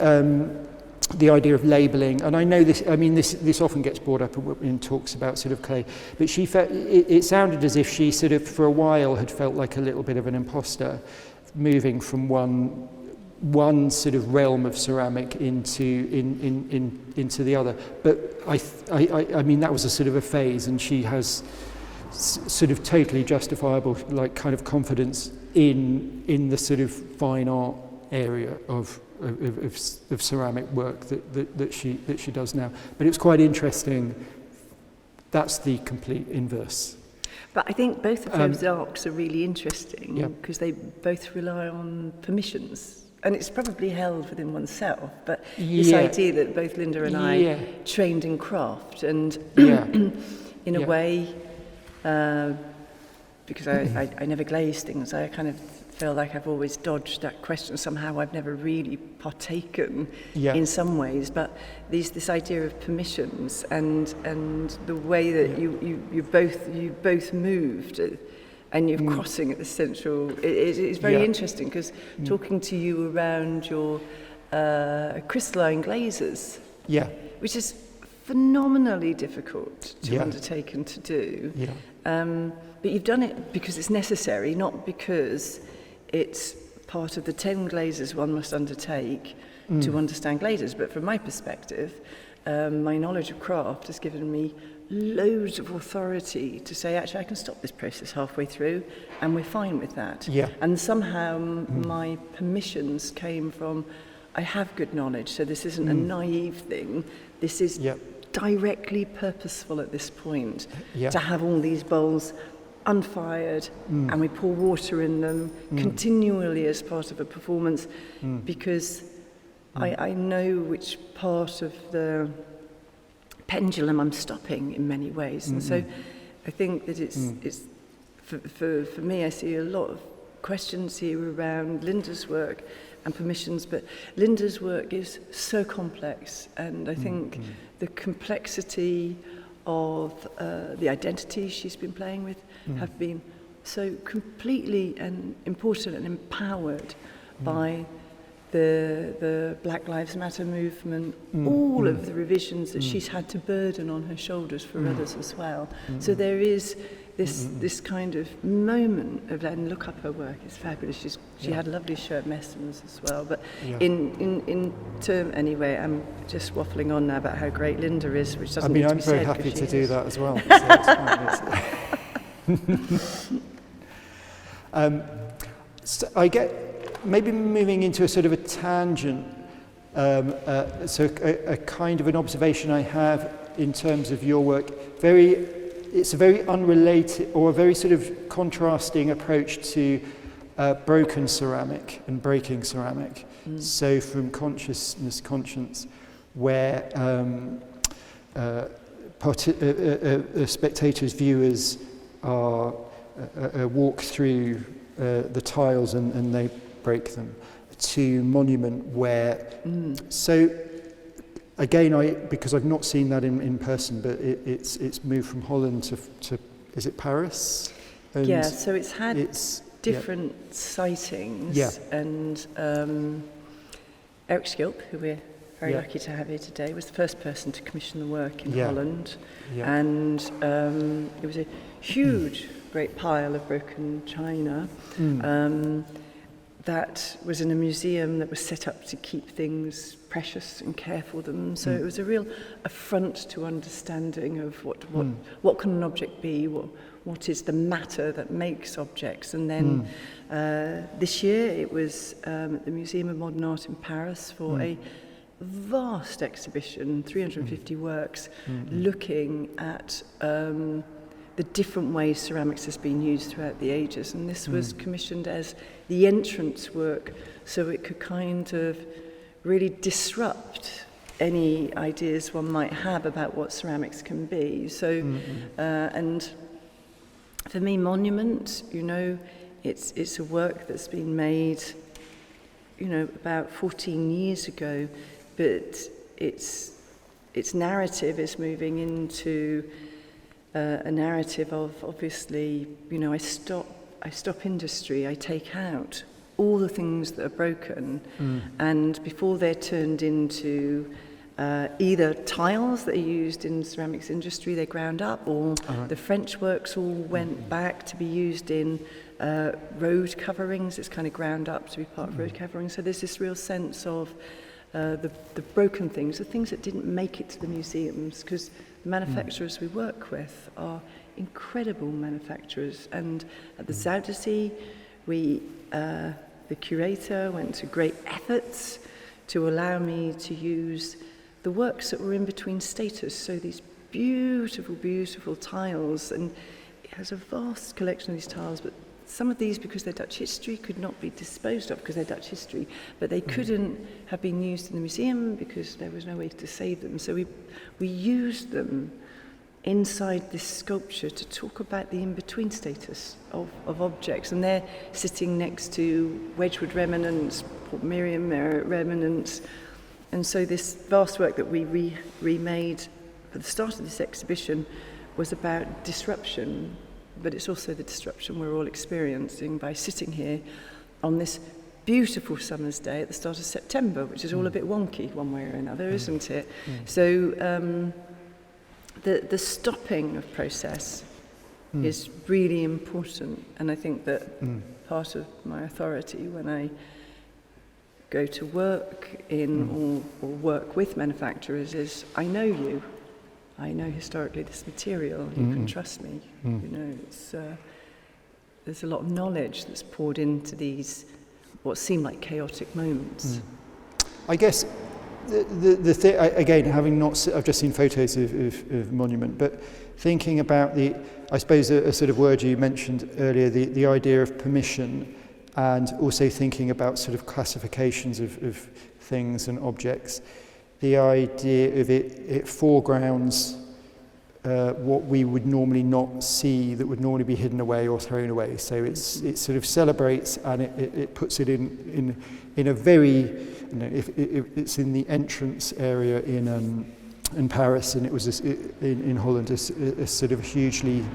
the idea of labelling, and I know this. I mean, this often gets brought up in talks about sort of clay. But she felt it sounded as if she sort of for a while had felt like a little bit of an imposter, moving from one sort of realm of ceramic into the other. But I mean that was a sort of a phase, and she has sort of totally justifiable like kind of confidence in the sort of fine art area of ceramic work that she does now. But it's quite interesting. That's the complete inverse. But I think both of those arcs are really interesting because they both rely on permissions. And it's probably held within oneself, but this idea that both Linda and I trained in craft and in a way, because I never glaze things, I kind of feel like I've always dodged that question. Somehow I've never really partaken in some ways, but this idea of permissions and the way that you both moved and you're crossing at the central, it's very interesting because talking to you around your crystalline glazes, which is phenomenally difficult to undertake and to do, but you've done it because it's necessary, not because it's part of the 10 glazes one must undertake to understand glazes. But from my perspective, my knowledge of craft has given me loads of authority to say, actually, I can stop this process halfway through, and we're fine with that. And somehow my permissions came from, I have good knowledge, so this isn't a naive thing. This is directly purposeful at this point to have all these bowls unfired and we pour water in them continually as part of a performance because I know which part of the pendulum I'm stopping in many ways. And so I think that it's for me, I see a lot of questions here around Linda's work and permissions, but Linda's work is so complex, and I think the complexity of the identities she's been playing with have been so completely and important and empowered by the Black Lives Matter movement, all of the revisions that she's had to burden on her shoulders for others as well. So there is this kind of moment of, and look up her work, it's fabulous. She had lovely shirt Messens as well. But in term, anyway, I'm just waffling on now about how great Linda is, which doesn't need to be said. I'm very happy to do that as well. So I get maybe moving into a sort of a tangent. So a kind of an observation I have in terms of your work. It's a very unrelated or a very sort of contrasting approach to broken ceramic and breaking ceramic. So from consciousness, conscience, where spectators, viewers are walk through the tiles and they break them, to monument where so again because I've not seen that in person, but it's moved from Holland to is it Paris? And so it's had different sightings, and Eric Skilp, who we're very lucky to have here today, was the first person to commission the work in Holland, and it was a huge great pile of broken china that was in a museum that was set up to keep things precious and care for them. So it was a real affront to understanding of what can an object be, what is the matter that makes objects. And then this year it was at the Museum of Modern Art in Paris for a vast exhibition, 350 works, looking at the different ways ceramics has been used throughout the ages. And this was commissioned as the entrance work, so it could kind of really disrupt any ideas one might have about what ceramics can be. So, and for me, monument, it's a work that's been made, about 14 years ago, but its narrative is moving into a narrative of, obviously, I stop industry, I take out all the things that are broken, and before they're turned into either tiles that are used in the ceramics industry, they're ground up, or the French works all went back to be used in road coverings. It's kind of ground up to be part of road coverings. So there's this real sense of the broken things, the things that didn't make it to the museums, because the manufacturers we work with are incredible manufacturers. And at the Zuiderzee, the curator went to great efforts to allow me to use the works that were in between status. So these beautiful, beautiful tiles, and it has a vast collection of these tiles, but some of these, because they're Dutch history, could not be disposed of because they're Dutch history, but they couldn't have been used in the museum because there was no way to save them. So we used them inside this sculpture to talk about the in-between status of objects, and they're sitting next to Wedgwood remnants, Port Miriam remnants, and so this vast work that we remade for the start of this exhibition was about disruption, but it's also the disruption we're all experiencing by sitting here on this beautiful summer's day at the start of September, which is all a bit wonky one way or another, isn't it? So the stopping of process is really important, and I think that part of my authority when I go to work in or work with manufacturers is I know you. I know historically this material. You can trust me. You know, it's there's a lot of knowledge that's poured into these what seem like chaotic moments. I guess the thing, again, having not, I've just seen photos of Monument, but thinking about I suppose a sort of word you mentioned earlier, the idea of permission, and also thinking about sort of classifications of things and objects. The idea of it foregrounds what we would normally not see, that would normally be hidden away or thrown away. So it sort of celebrates, and it puts it in a very, it's in the entrance area in Paris, and it was in Holland a sort of hugely,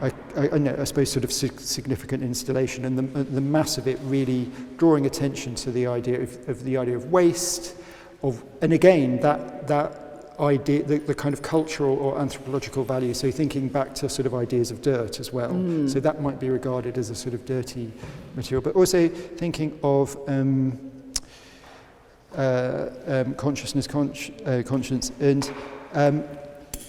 I suppose, sort of significant installation, and the mass of it really drawing attention to the idea of waste. And again, that idea, the kind of cultural or anthropological value, so thinking back to sort of ideas of dirt as well. So that might be regarded as a sort of dirty material, but also thinking of consciousness, conscience, and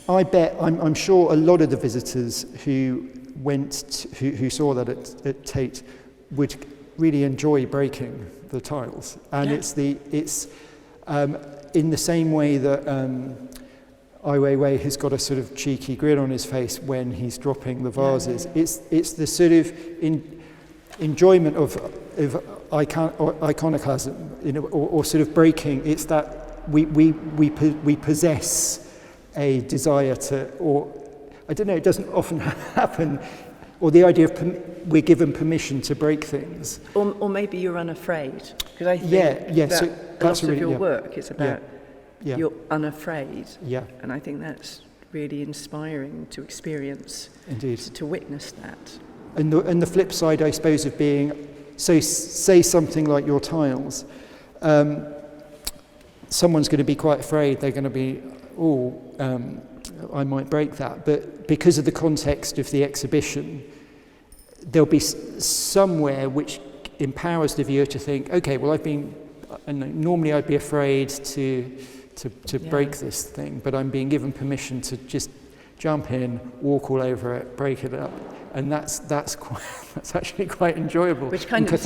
I'm sure a lot of the visitors who who saw that at Tate would really enjoy breaking the tiles, and it's in the same way that Ai Weiwei has got a sort of cheeky grin on his face when he's dropping the vases. It's the sort of enjoyment of iconoclasm, or sort of breaking. It's that we possess a desire to, or I don't know, it doesn't often happen, or the idea of we're given permission to break things. Or maybe you're unafraid, because I think that's a lot of your work is about you're unafraid. Yeah. And I think that's really inspiring to experience, indeed, to witness that. And the flip side, I suppose, of being, so say something like your tiles, someone's going to be quite afraid. They're going to be, I might break that. But because of the context of the exhibition, there'll be somewhere which empowers the viewer to think, okay, well, normally I'd be afraid to break this thing, but I'm being given permission to just jump in, walk all over it, break it up. And that's actually quite enjoyable. Which kind of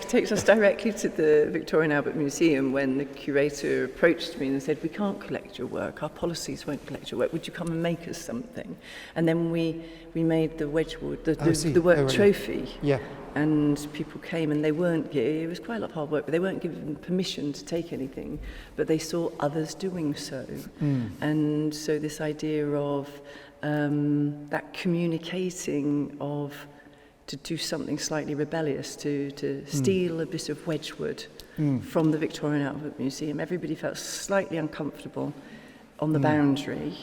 takes us directly to the Victoria and Albert Museum, when the curator approached me and said, "We can't collect your work. Our policies won't collect your work. Would you come and make us something?" And then we made the Wedgwood, the work trophy. Yeah. And people came, and it was quite a lot of hard work, but they weren't given permission to take anything, but they saw others doing so. And so this idea of that communicating to do something slightly rebellious, to steal a bit of Wedgwood from the Victoria and Albert Museum. Everybody felt slightly uncomfortable, on the boundary,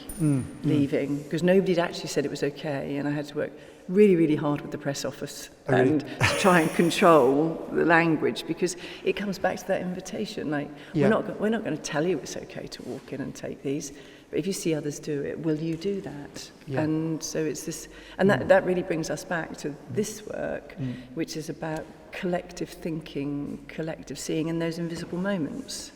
leaving, because nobody had actually said it was okay, and I had to work really, really hard with the press office and to try and control the language, because it comes back to that invitation, like, we're not going to tell you it's okay to walk in and take these, but if you see others do it, will you do that? And so it's this, and that really brings us back to this work, which is about collective thinking, collective seeing, and those invisible moments.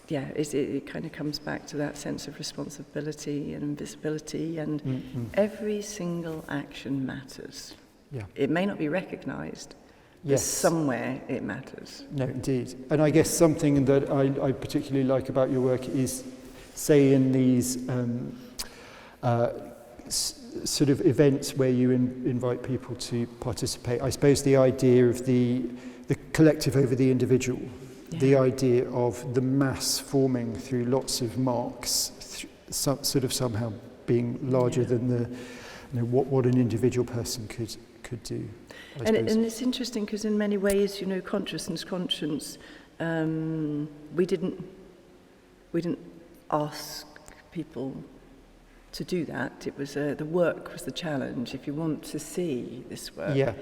It kind of comes back to that sense of responsibility and invisibility, and every single action matters. It may not be recognised, but somewhere it matters. No, indeed. And I guess something that I particularly like about your work is, say, in these sort of events where you invite people to participate, I suppose the idea of the collective over the individual, the idea of the mass forming through lots of marks, sort of somehow being larger than what an individual person could do. And it's interesting because in many ways, conscience, we didn't ask people to do that. It was the work was the challenge. If you want to see this work,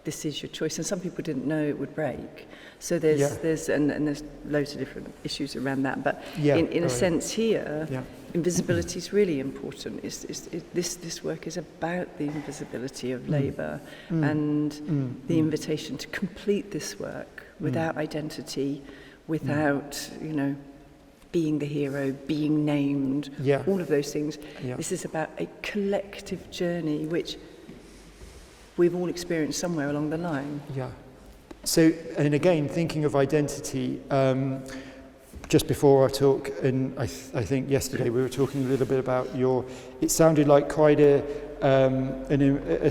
this is your choice. And some people didn't know it would break. So there's loads of different issues around that. But in a sense here, invisibility is really important. This work is about the invisibility of labour and the invitation to complete this work without identity, without, being the hero, being named, all of those things. This is about a collective journey which we've all experienced somewhere along the line. So, and again, thinking of identity, just before our talk, and I think yesterday we were talking a little bit about it sounded like quite a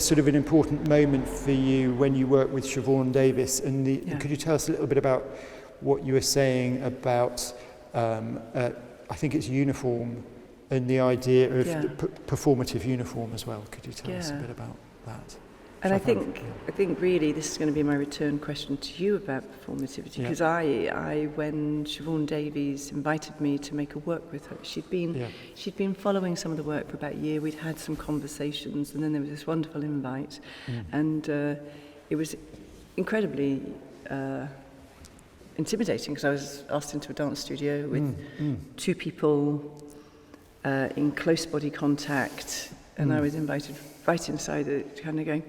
sort of an important moment for you when you worked with Siobhan Davis. And could you tell us a little bit about what you were saying about, I think it's uniform, and the idea of the performative uniform as well. Could you tell us a bit about that? And I think really this is going to be my return question to you about performativity, because I when Siobhan Davies invited me to make a work with her, she'd been following some of the work for about a year. We'd had some conversations, and then there was this wonderful invite, and it was incredibly intimidating because I was asked into a dance studio with two people in close body contact, and I was invited right inside it, kind of going.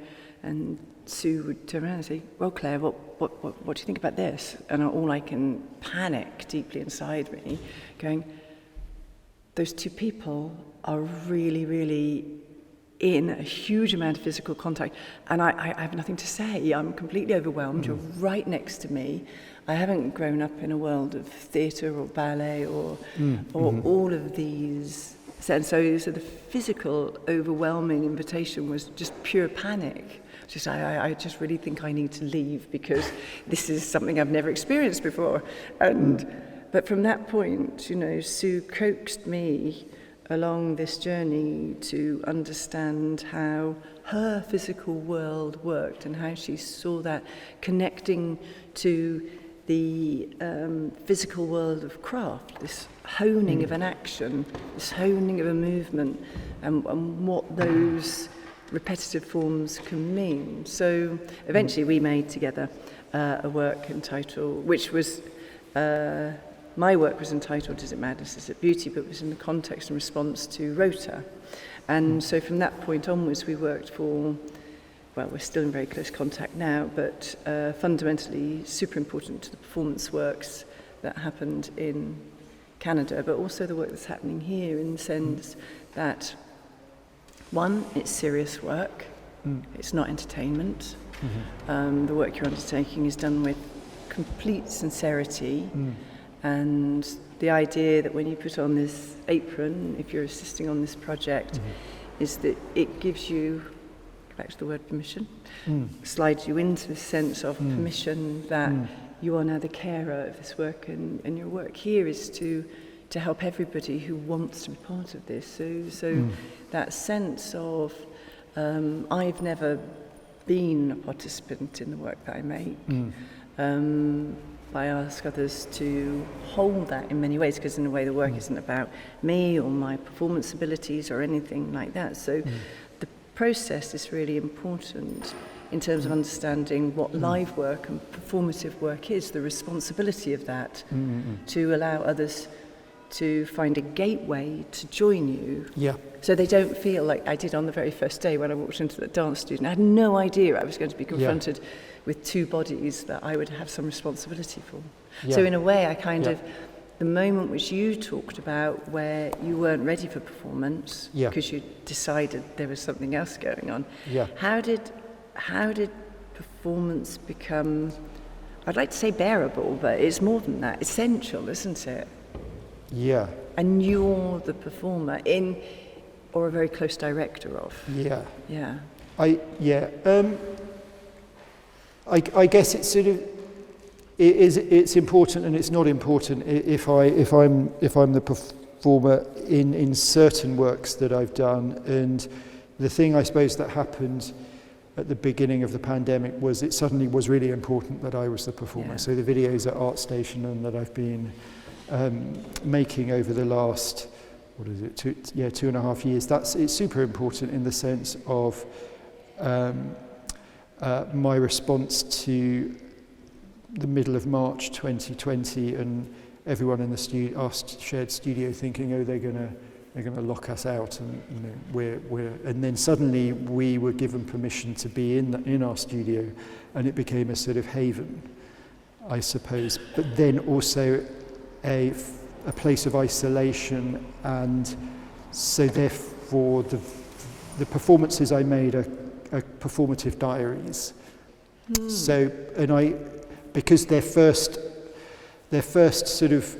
And Sue would turn around and say, "Well, Claire, what do you think about this?" And all I can panic deeply inside me, going, those two people are really, really in a huge amount of physical contact, and I have nothing to say. I'm completely overwhelmed. You're right next to me. I haven't grown up in a world of theatre or ballet or all of these. And so the physical, overwhelming invitation was just pure panic. I just really think I need to leave because this is something I've never experienced before. But from that point, Sue coaxed me along this journey to understand how her physical world worked and how she saw that connecting to the physical world of craft, this honing of an action, this honing of a movement, and what those repetitive forms can mean. So eventually we made together a work entitled, which was, my work was entitled Is It Madness, Is It Beauty, but it was in the context and response to Rota. And so from that point onwards we worked for, well, we're still in very close contact now, but fundamentally super important to the performance works that happened in Canada, but also the work that's happening here in the sense that, one, it's serious work, it's not entertainment. The work you're undertaking is done with complete sincerity, and the idea that when you put on this apron, if you're assisting on this project, is that it gives you, back to the word permission, slides you into the sense of permission that you are now the carer of this work, and your work here is to help everybody who wants to be part of this. So that sense of I've never been a participant in the work that I make. I ask others to hold that in many ways, because in a way the work isn't about me or my performance abilities or anything like that. So the process is really important in terms of understanding what live work and performative work is, the responsibility of that, to allow others to find a gateway to join you. Yeah. So they don't feel like I did on the very first day when I walked into the dance studio. I had no idea I was going to be confronted with two bodies that I would have some responsibility for. Yeah. So in a way, I kind of, the moment which you talked about where you weren't ready for performance because you decided there was something else going on. Yeah. How did performance become, I'd like to say bearable, but it's more than that, essential, isn't it? Yeah. And you're the performer in, or a very close director of. Yeah. Yeah. I guess it's sort of it's important and it's not important if I'm the performer in certain works that I've done. And the thing I suppose that happened at the beginning of the pandemic was it suddenly was really important that I was the performer. Yeah. So the videos at ArtStation and that I've been making over the last 2.5 years, it's super important in the sense of my response to the middle of March 2020 and everyone in the our shared studio thinking, oh, they're going to lock us out, and and then suddenly we were given permission to be in our studio, and it became a sort of haven, I suppose, but then also a place of isolation. And so therefore the performances I made are performative diaries. So, and because their first sort of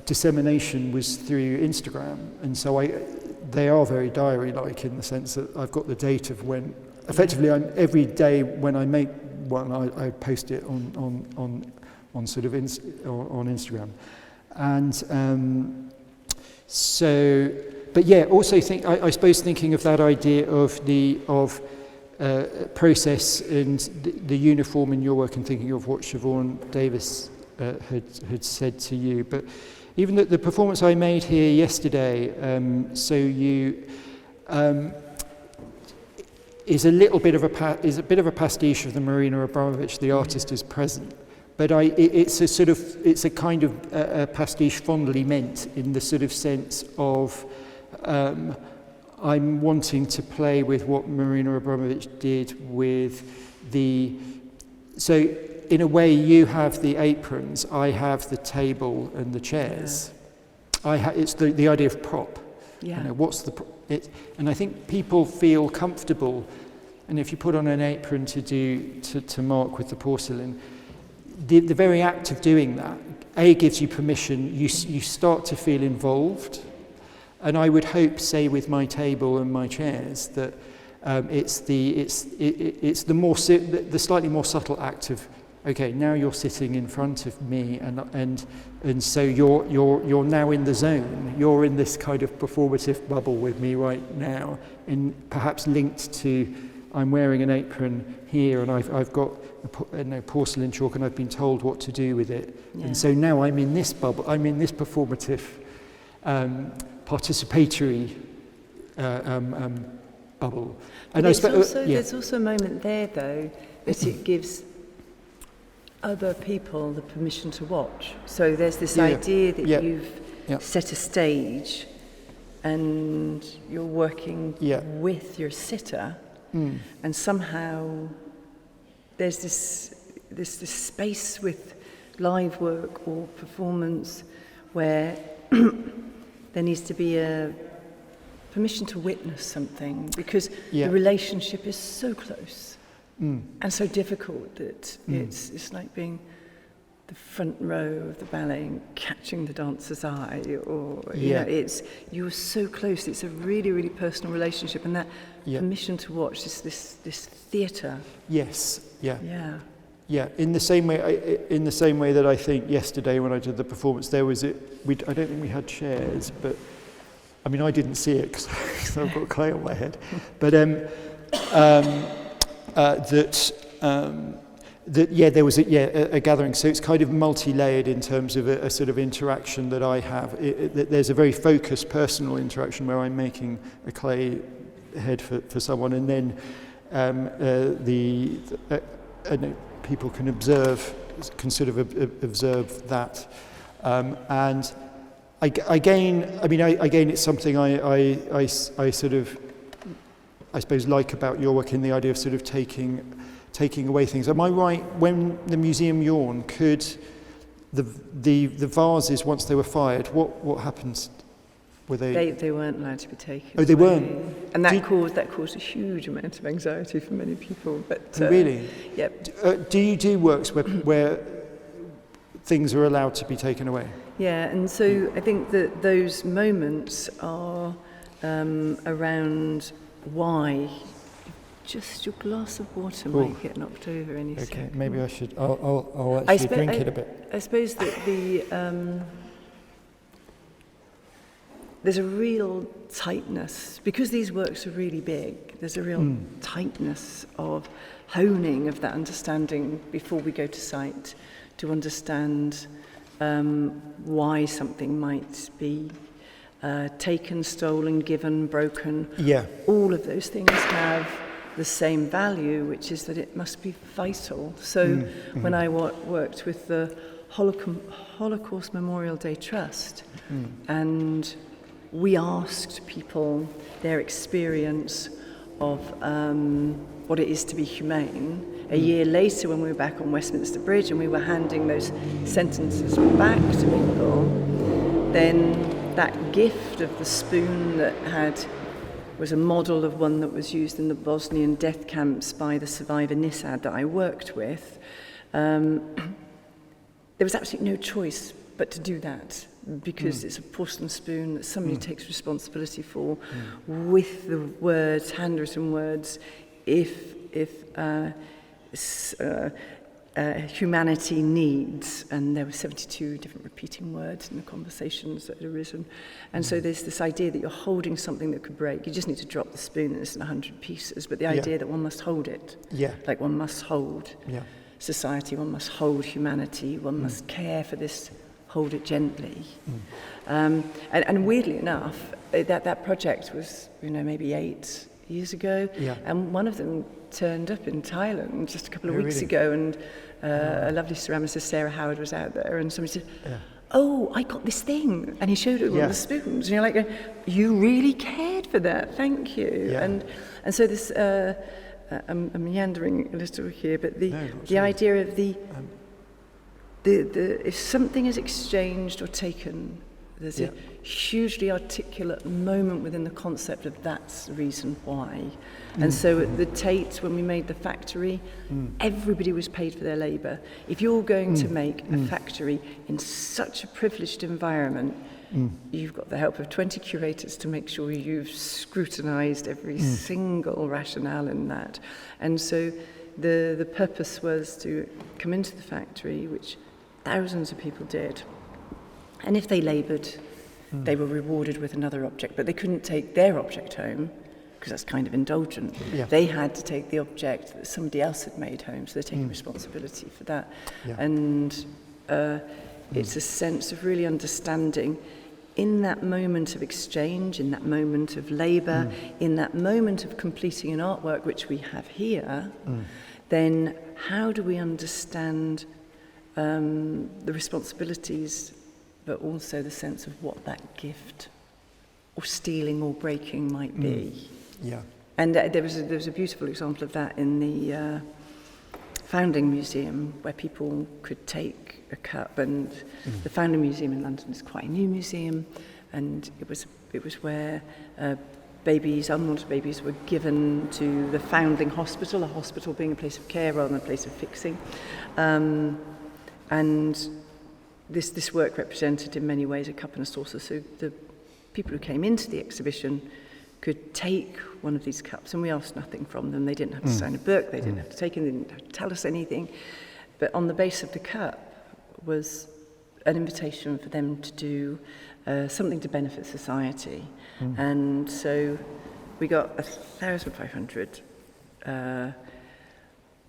dissemination was through Instagram, and so they are very diary-like in the sense that I've got the date of when, effectively, every day when I make one, I post it on sort of on Instagram, and so. But yeah, also I suppose thinking of that idea of process and the uniform in your work, and thinking of what Siobhan Davis had said to you. But even the performance I made here yesterday, is a bit of a pastiche of the Marina Abramovich, The Artist is Present. But it's a kind of a pastiche fondly meant, in the sort of sense of I'm wanting to play with what Marina Abramovich did with so in a way you have the aprons, I have the table and the chairs. It's the idea of prop. Yeah. And I think people feel comfortable, and if you put on an apron to mark with the porcelain, the very act of doing that, gives you permission, you start to feel involved. And I would hope, say, with my table and my chairs, that it's the slightly more subtle act of, okay, now you're sitting in front of me, and so you're now in the zone. You're in this kind of performative bubble with me right now, and perhaps linked to, I'm wearing an apron here, and I've got porcelain chalk, and I've been told what to do with it, and so now I'm in this bubble. I'm in this performative. Participatory bubble. And there's also a moment there, though, that it gives other people the permission to watch. So there's this idea that you've set a stage and you're working with your sitter, and somehow there's this space with live work or performance where there needs to be a permission to witness something, because the relationship is so close and so difficult that it's like being the front row of the ballet and catching the dancer's eye, or you're so close. It's a really, really personal relationship, and that permission to watch is this theatre. Yes. Yeah. Yeah. Yeah, in the same way that I think yesterday when I did the performance, I don't think we had chairs, but I mean I didn't see it because I've got clay on my head. But there was a gathering. So it's kind of multi-layered in terms of a sort of interaction that I have. There's a very focused personal interaction where I'm making a clay head for someone, and then people can observe that. And again, it's something I sort of, I suppose, like about your work in the idea of sort of taking away things. Am I right, when the Museum Yawn, could the vases, once they were fired, what happens? Were they weren't allowed to be taken Oh, they away. weren't? And that caused a huge amount of anxiety for many people. But really? Yep. Do you do works where things are allowed to be taken away? Yeah, and so I think that those moments are around why. Just your glass of water might get knocked over any second. Okay, maybe I should. I'll actually drink it a bit. I suppose that there's a real tightness, because these works are really big, there's a real tightness of honing of that understanding before we go to site, to understand why something might be taken, stolen, given, broken. Yeah. All of those things have the same value, which is that it must be vital. So when I worked with the Holocaust Memorial Day Trust, and we asked people their experience of what it is to be humane. A year later, when we were back on Westminster Bridge and we were handing those sentences back to people, then that gift of the spoon that was a model of one that was used in the Bosnian death camps by the survivor Nisad that I worked with, there was absolutely no choice but to do that, because it's a porcelain spoon that somebody takes responsibility for, with the words, handwritten words, if humanity needs, and there were 72 different repeating words in the conversations that had arisen. And so there's this idea that you're holding something that could break. You just need to drop the spoon and it's in 100 pieces, but the idea that one must hold it, like one must hold society, one must hold humanity, one must care for this, hold it gently. And weirdly enough, that project was, maybe 8 years ago, and one of them turned up in Thailand just a couple of weeks ago, and a lovely ceramicist, Sarah Howard, was out there, and somebody said, oh, I got this thing, and he showed her all the spoons, and you're like, you really cared for that, thank you. And so this, I'm meandering a little here, but the idea of the if something is exchanged or taken, there's a hugely articulate moment within the concept of that's the reason why. And so at the Tate, when we made the factory, everybody was paid for their labour. If you're going to make a factory in such a privileged environment, you've got the help of 20 curators to make sure you've scrutinised every single rationale in that. And so the purpose was to come into the factory, which thousands of people did. And if they laboured, they were rewarded with another object, but they couldn't take their object home, because that's kind of indulgent. They had to take the object that somebody else had made home, so they're taking responsibility for that. And it's a sense of really understanding in that moment of exchange, in that moment of labour, in that moment of completing an artwork, which we have here, then how do we understand the responsibilities, but also the sense of what that gift or stealing or breaking might be. And there was a beautiful example of that in the Foundling Museum, where people could take a cup, and the Foundling Museum in London is quite a new museum, and it was where babies, unwanted babies, were given to the Foundling Hospital, a hospital being a place of care rather than a place of fixing. And this work represented in many ways a cup and a saucer, so the people who came into the exhibition could take one of these cups, and we asked nothing from them. They didn't have to sign a book, they didn't have to take it, they didn't have to tell us anything. But on the base of the cup was an invitation for them to do something to benefit society. And so we got 1,500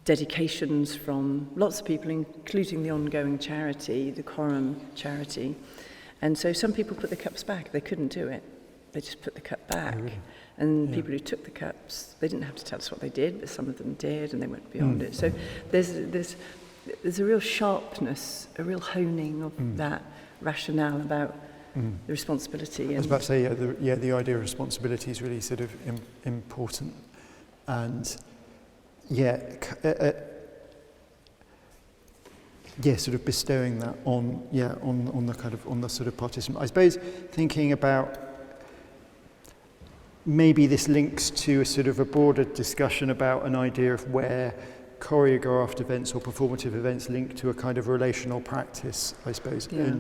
dedications from lots of people, including the ongoing charity, the Coram charity. And so some people put the cups back. They couldn't do it. They just put the cup back. really? And people who took the cups, they didn't have to tell us what they did, but some of them did, and they went beyond it. So there's a real sharpness, a real honing of that rationale about the responsibility. I was about to say, the idea of responsibility is really sort of important, and sort of bestowing that on the sort of participant. I suppose thinking about maybe this links to a sort of a broader discussion about an idea of where choreographed events or performative events link to a kind of relational practice, I suppose. Yeah.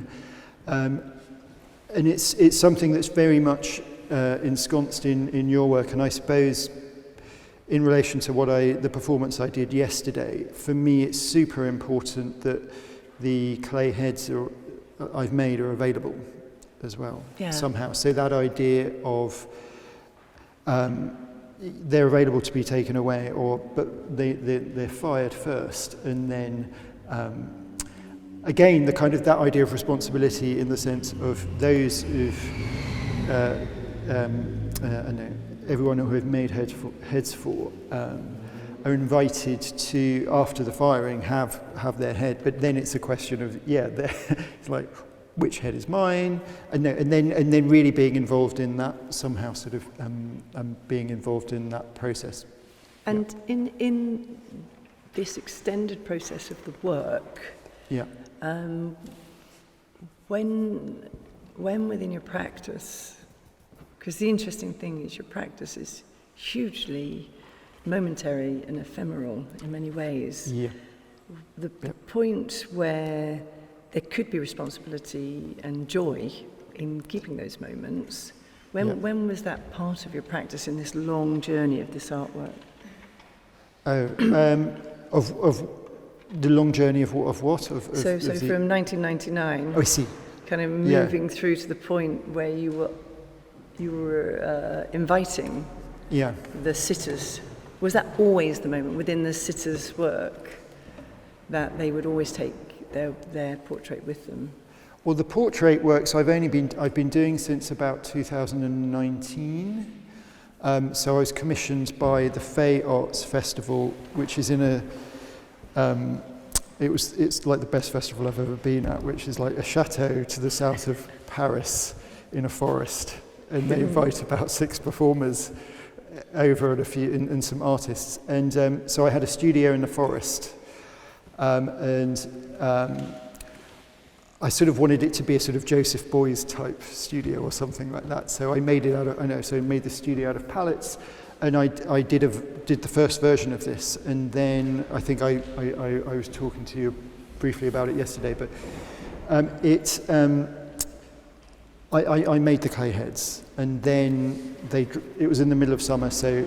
And it's something that's very much ensconced in your work, and I suppose in relation to the performance I did yesterday, for me it's super important that the clay heads I've made are available as well, somehow. So that idea of they're available to be taken away, but they're fired first, and then again that idea of responsibility in the sense of those who've everyone who have made heads for are invited to, after the firing, have their head, but then it's a question of it's like, which head is mine, and then really being involved in that somehow, sort of being involved in that process. And in this extended process of the work, when within your practice, because the interesting thing is your practice is hugely momentary and ephemeral in many ways. The point where there could be responsibility and joy in keeping those moments. When was that part of your practice in this long journey of this artwork? Of the long journey of what? So from 1999. Oh, I see. Kind of moving through to the point where you were inviting the sitters. Was that always the moment within the sitters' work that they would always take their portrait with them? Well, the portrait works I've been doing since about 2019. So I was commissioned by the Fay Arts Festival, which is in it's like the best festival I've ever been at, which is like a chateau to the south of Paris in a forest, and they invite about 6 performers over and some artists, and so I had a studio in the forest. I sort of wanted it to be a sort of Joseph Beuys type studio or something like that. So I made it I made the studio out of pallets, and I did the first version of this. And then I think I was talking to you briefly about it yesterday, but I made the clay heads, and then it was in the middle of summer, so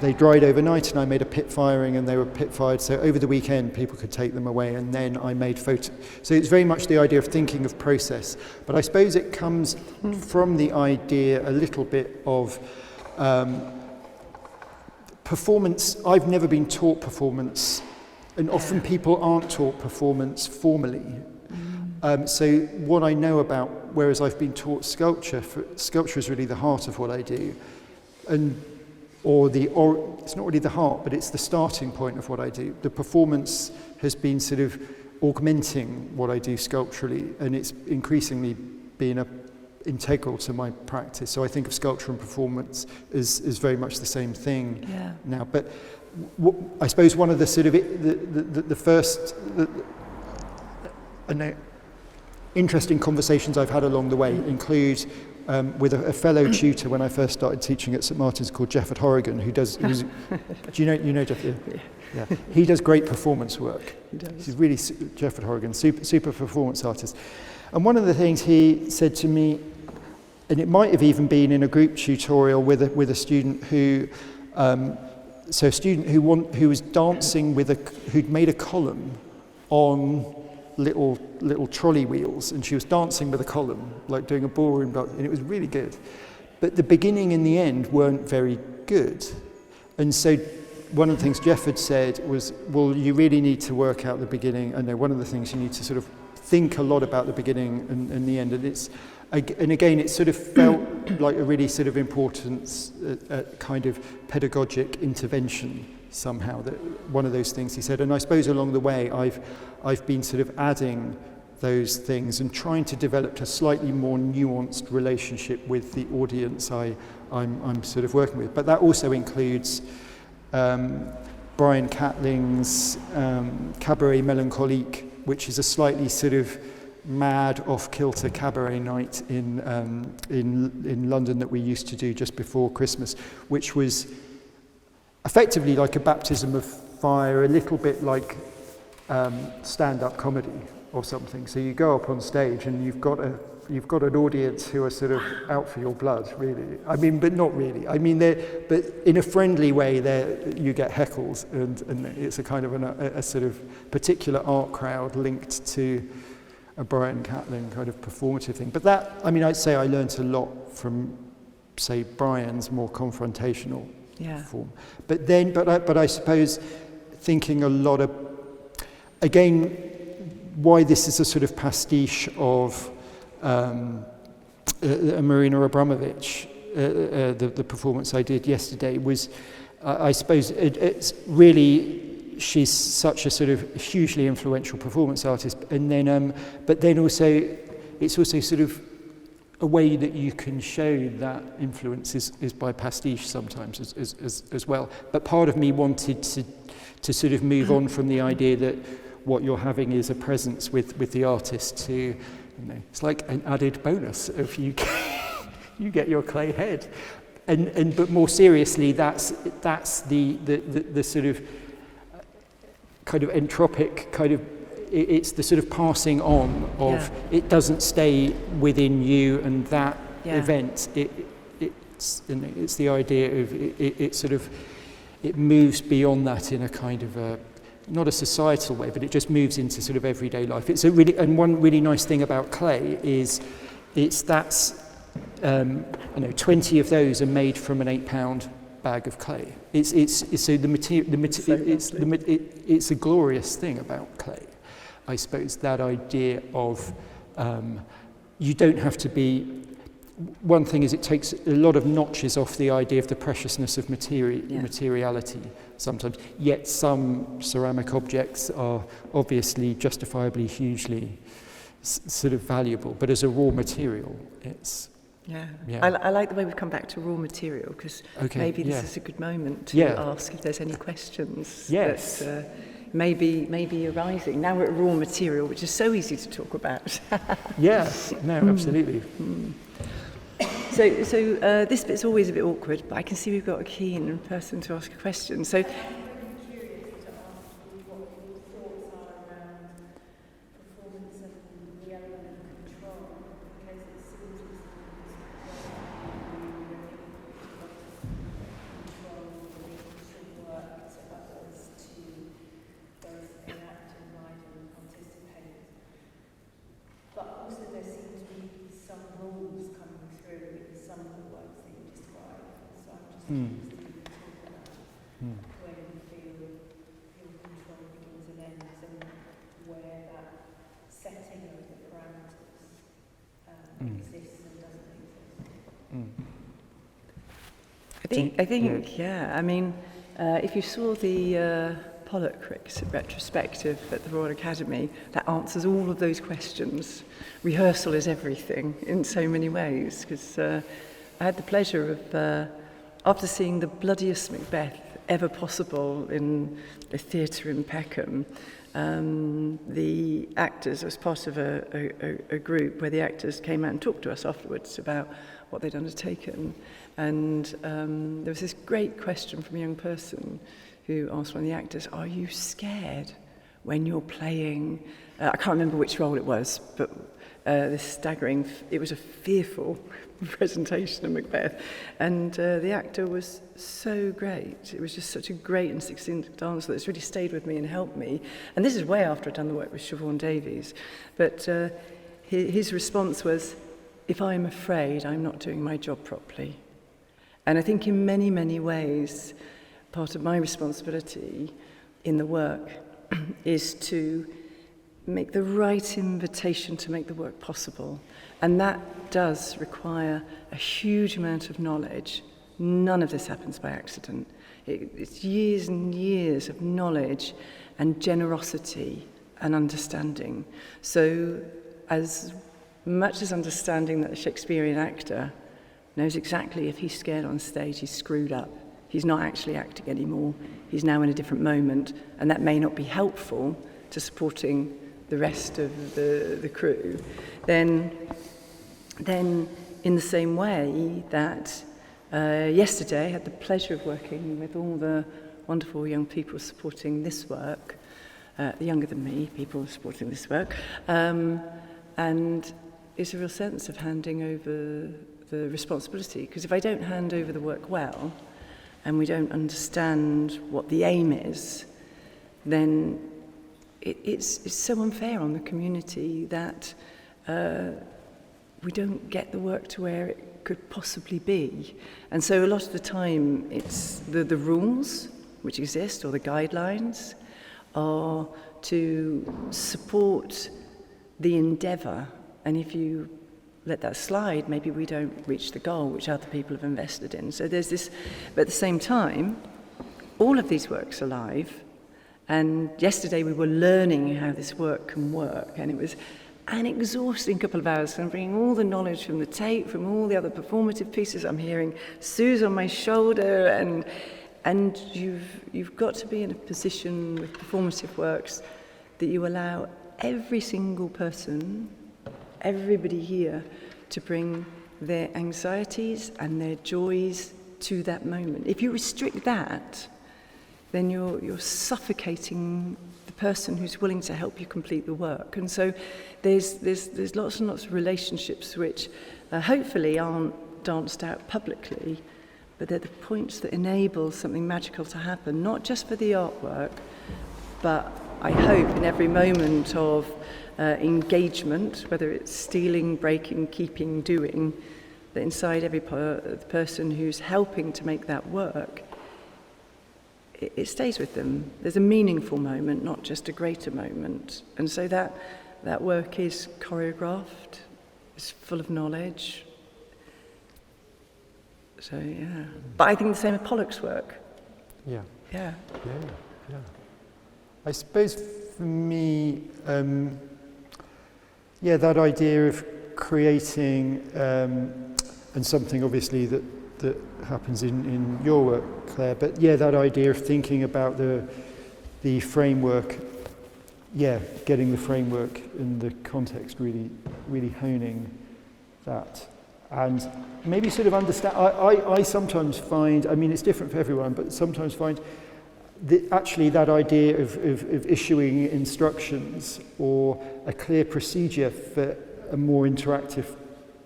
they dried overnight, and I made a pit firing, and they were pit fired. So over the weekend, people could take them away, and then I made photos. So it's very much the idea of thinking of process. But I suppose it comes from the idea a little bit of performance. I've never been taught performance, and often people aren't taught performance formally. So what I know about, whereas I've been taught sculpture is really the heart of what I do, it's not really the heart, but it's the starting point of what I do. The performance has been sort of augmenting what I do sculpturally, and it's increasingly been integral to my practice. So I think of sculpture and performance is very much the same thing now. But I suppose one of the sort of the first interesting conversations I've had along the way include with a fellow tutor when I first started teaching at St Martin's called Jefford Horrigan, do you know Jeff? Yeah. He does great performance work. He does. He's really Jefford Horrigan, super performance artist. And one of the things he said to me, and it might have even been in a group tutorial with a student who was dancing who'd made a column on little trolley wheels, and she was dancing with a column, like doing a ballroom dance, and it was really good. But the beginning and the end weren't very good. And so one of the things Jeff had said was, well, you really need to work out the beginning, and one of the things you need to sort of think a lot about the beginning and the end, and again, it sort of felt like a really sort of important kind of pedagogic intervention somehow, that one of those things he said. And I suppose along the way, I've been sort of adding those things and trying to develop a slightly more nuanced relationship with the audience I'm sort of working with. But that also includes Brian Catling's Cabaret Melancholique, which is a slightly sort of mad, off-kilter cabaret night in London that we used to do just before Christmas, which was effectively like a baptism of fire, a little bit like stand-up comedy or something. So you go up on stage and you've got an audience who are sort of out for your blood, really. I mean, but not really. I mean, but in a friendly way, you get heckles, and it's a kind of a sort of particular art crowd linked to a Brian Catlin kind of performative thing. But that, I mean, I'd say I learnt a lot from, say, Brian's more confrontational form. But I suppose thinking a lot of, again, why this is a sort of pastiche of Marina Abramovich, the performance I did yesterday, was, I suppose, it's really, she's such a sort of hugely influential performance artist, and then, but then also, it's also sort of a way that you can show that influence is by pastiche sometimes as well. But part of me wanted to sort of move on from the idea that what you're having is a presence with the artist to, you know, it's like an added bonus if you get your clay head, and but more seriously, that's the sort of kind of entropic kind of, it's the sort of passing on of, it doesn't stay within you and that event. It's the idea of it sort of, it moves beyond that in a kind of not a societal way, but it just moves into sort of everyday life. It's a really, and one really nice thing about clay is, that's 20 of those are made from an £8 bag of clay. It's so the material, it's a glorious thing about clay, I suppose, that idea of you don't have to be. One thing is, it takes a lot of notches off the idea of the preciousness of materiality sometimes, yet some ceramic objects are obviously justifiably hugely sort of valuable, but as a raw material, it's... I like the way we've come back to raw material, because maybe this is a good moment to ask if there's any questions that may be arising. Now we're at raw material, which is so easy to talk about. Absolutely. So this bit's always a bit awkward, but I can see we've got a keen person to ask a question. So. I think, I mean, if you saw the Pollock retrospective at the Royal Academy, that answers all of those questions. Rehearsal is everything in so many ways, because I had the pleasure of, after seeing the bloodiest Macbeth ever possible in a theatre in Peckham, the actors, I was part of a group where the actors came out and talked to us afterwards about what they'd undertaken. And there was this great question from a young person who asked one of the actors, are you scared when you're playing, I can't remember which role it was, but this staggering, it was a fearful presentation of Macbeth. And the actor was so great. It was just such a great and succinct answer that's really stayed with me and helped me. And this is way after I'd done the work with Siobhan Davies. But his response was, if I'm afraid, I'm not doing my job properly. And I think in many, many ways, part of my responsibility in the work is to make the right invitation to make the work possible. And that does require a huge amount of knowledge. None of this happens by accident. It's years and years of knowledge and generosity and understanding. So as much as understanding that a Shakespearean actor knows exactly if he's scared on stage, he's screwed up. He's not actually acting anymore. He's now in a different moment, and that may not be helpful to supporting the rest of the crew. Then in the same way that yesterday I had the pleasure of working with all the wonderful young people supporting this work, the younger than me people supporting this work, and it's a real sense of handing over the responsibility, because if I don't hand over the work well and we don't understand what the aim is, then it's so unfair on the community that we don't get the work to where it could possibly be. And so a lot of the time it's the rules which exist, or the guidelines, are to support the endeavour, and if you let that slide, maybe we don't reach the goal which other people have invested in. So there's this, but at the same time, all of these works are live, and yesterday we were learning how this work can work, and it was an exhausting couple of hours. I'm bringing all the knowledge from the tape, from all the other performative pieces. I'm hearing Sue's on my shoulder, and you've got to be in a position with performative works that you allow every single person, everybody here, to bring their anxieties and their joys to that moment. If you restrict that, then you're suffocating the person who's willing to help you complete the work. And so there's lots and lots of relationships which hopefully aren't danced out publicly, but they're the points that enable something magical to happen, not just for the artwork, but I hope in every moment of engagement, whether it's stealing, breaking, keeping, doing, that inside every person who's helping to make that work, it stays with them. There's a meaningful moment, not just a greater moment. And so that work is choreographed, it's full of knowledge. So, yeah. But I think the same with Pollock's work. Yeah. Yeah. Yeah. I suppose for me, that idea of creating, and something obviously that happens in your work, Claire, but that idea of thinking about the framework, getting the framework and the context really honing that. And maybe sort of understand, I sometimes find, I mean it's different for everyone, but sometimes find actually that idea of issuing instructions or a clear procedure for a more interactive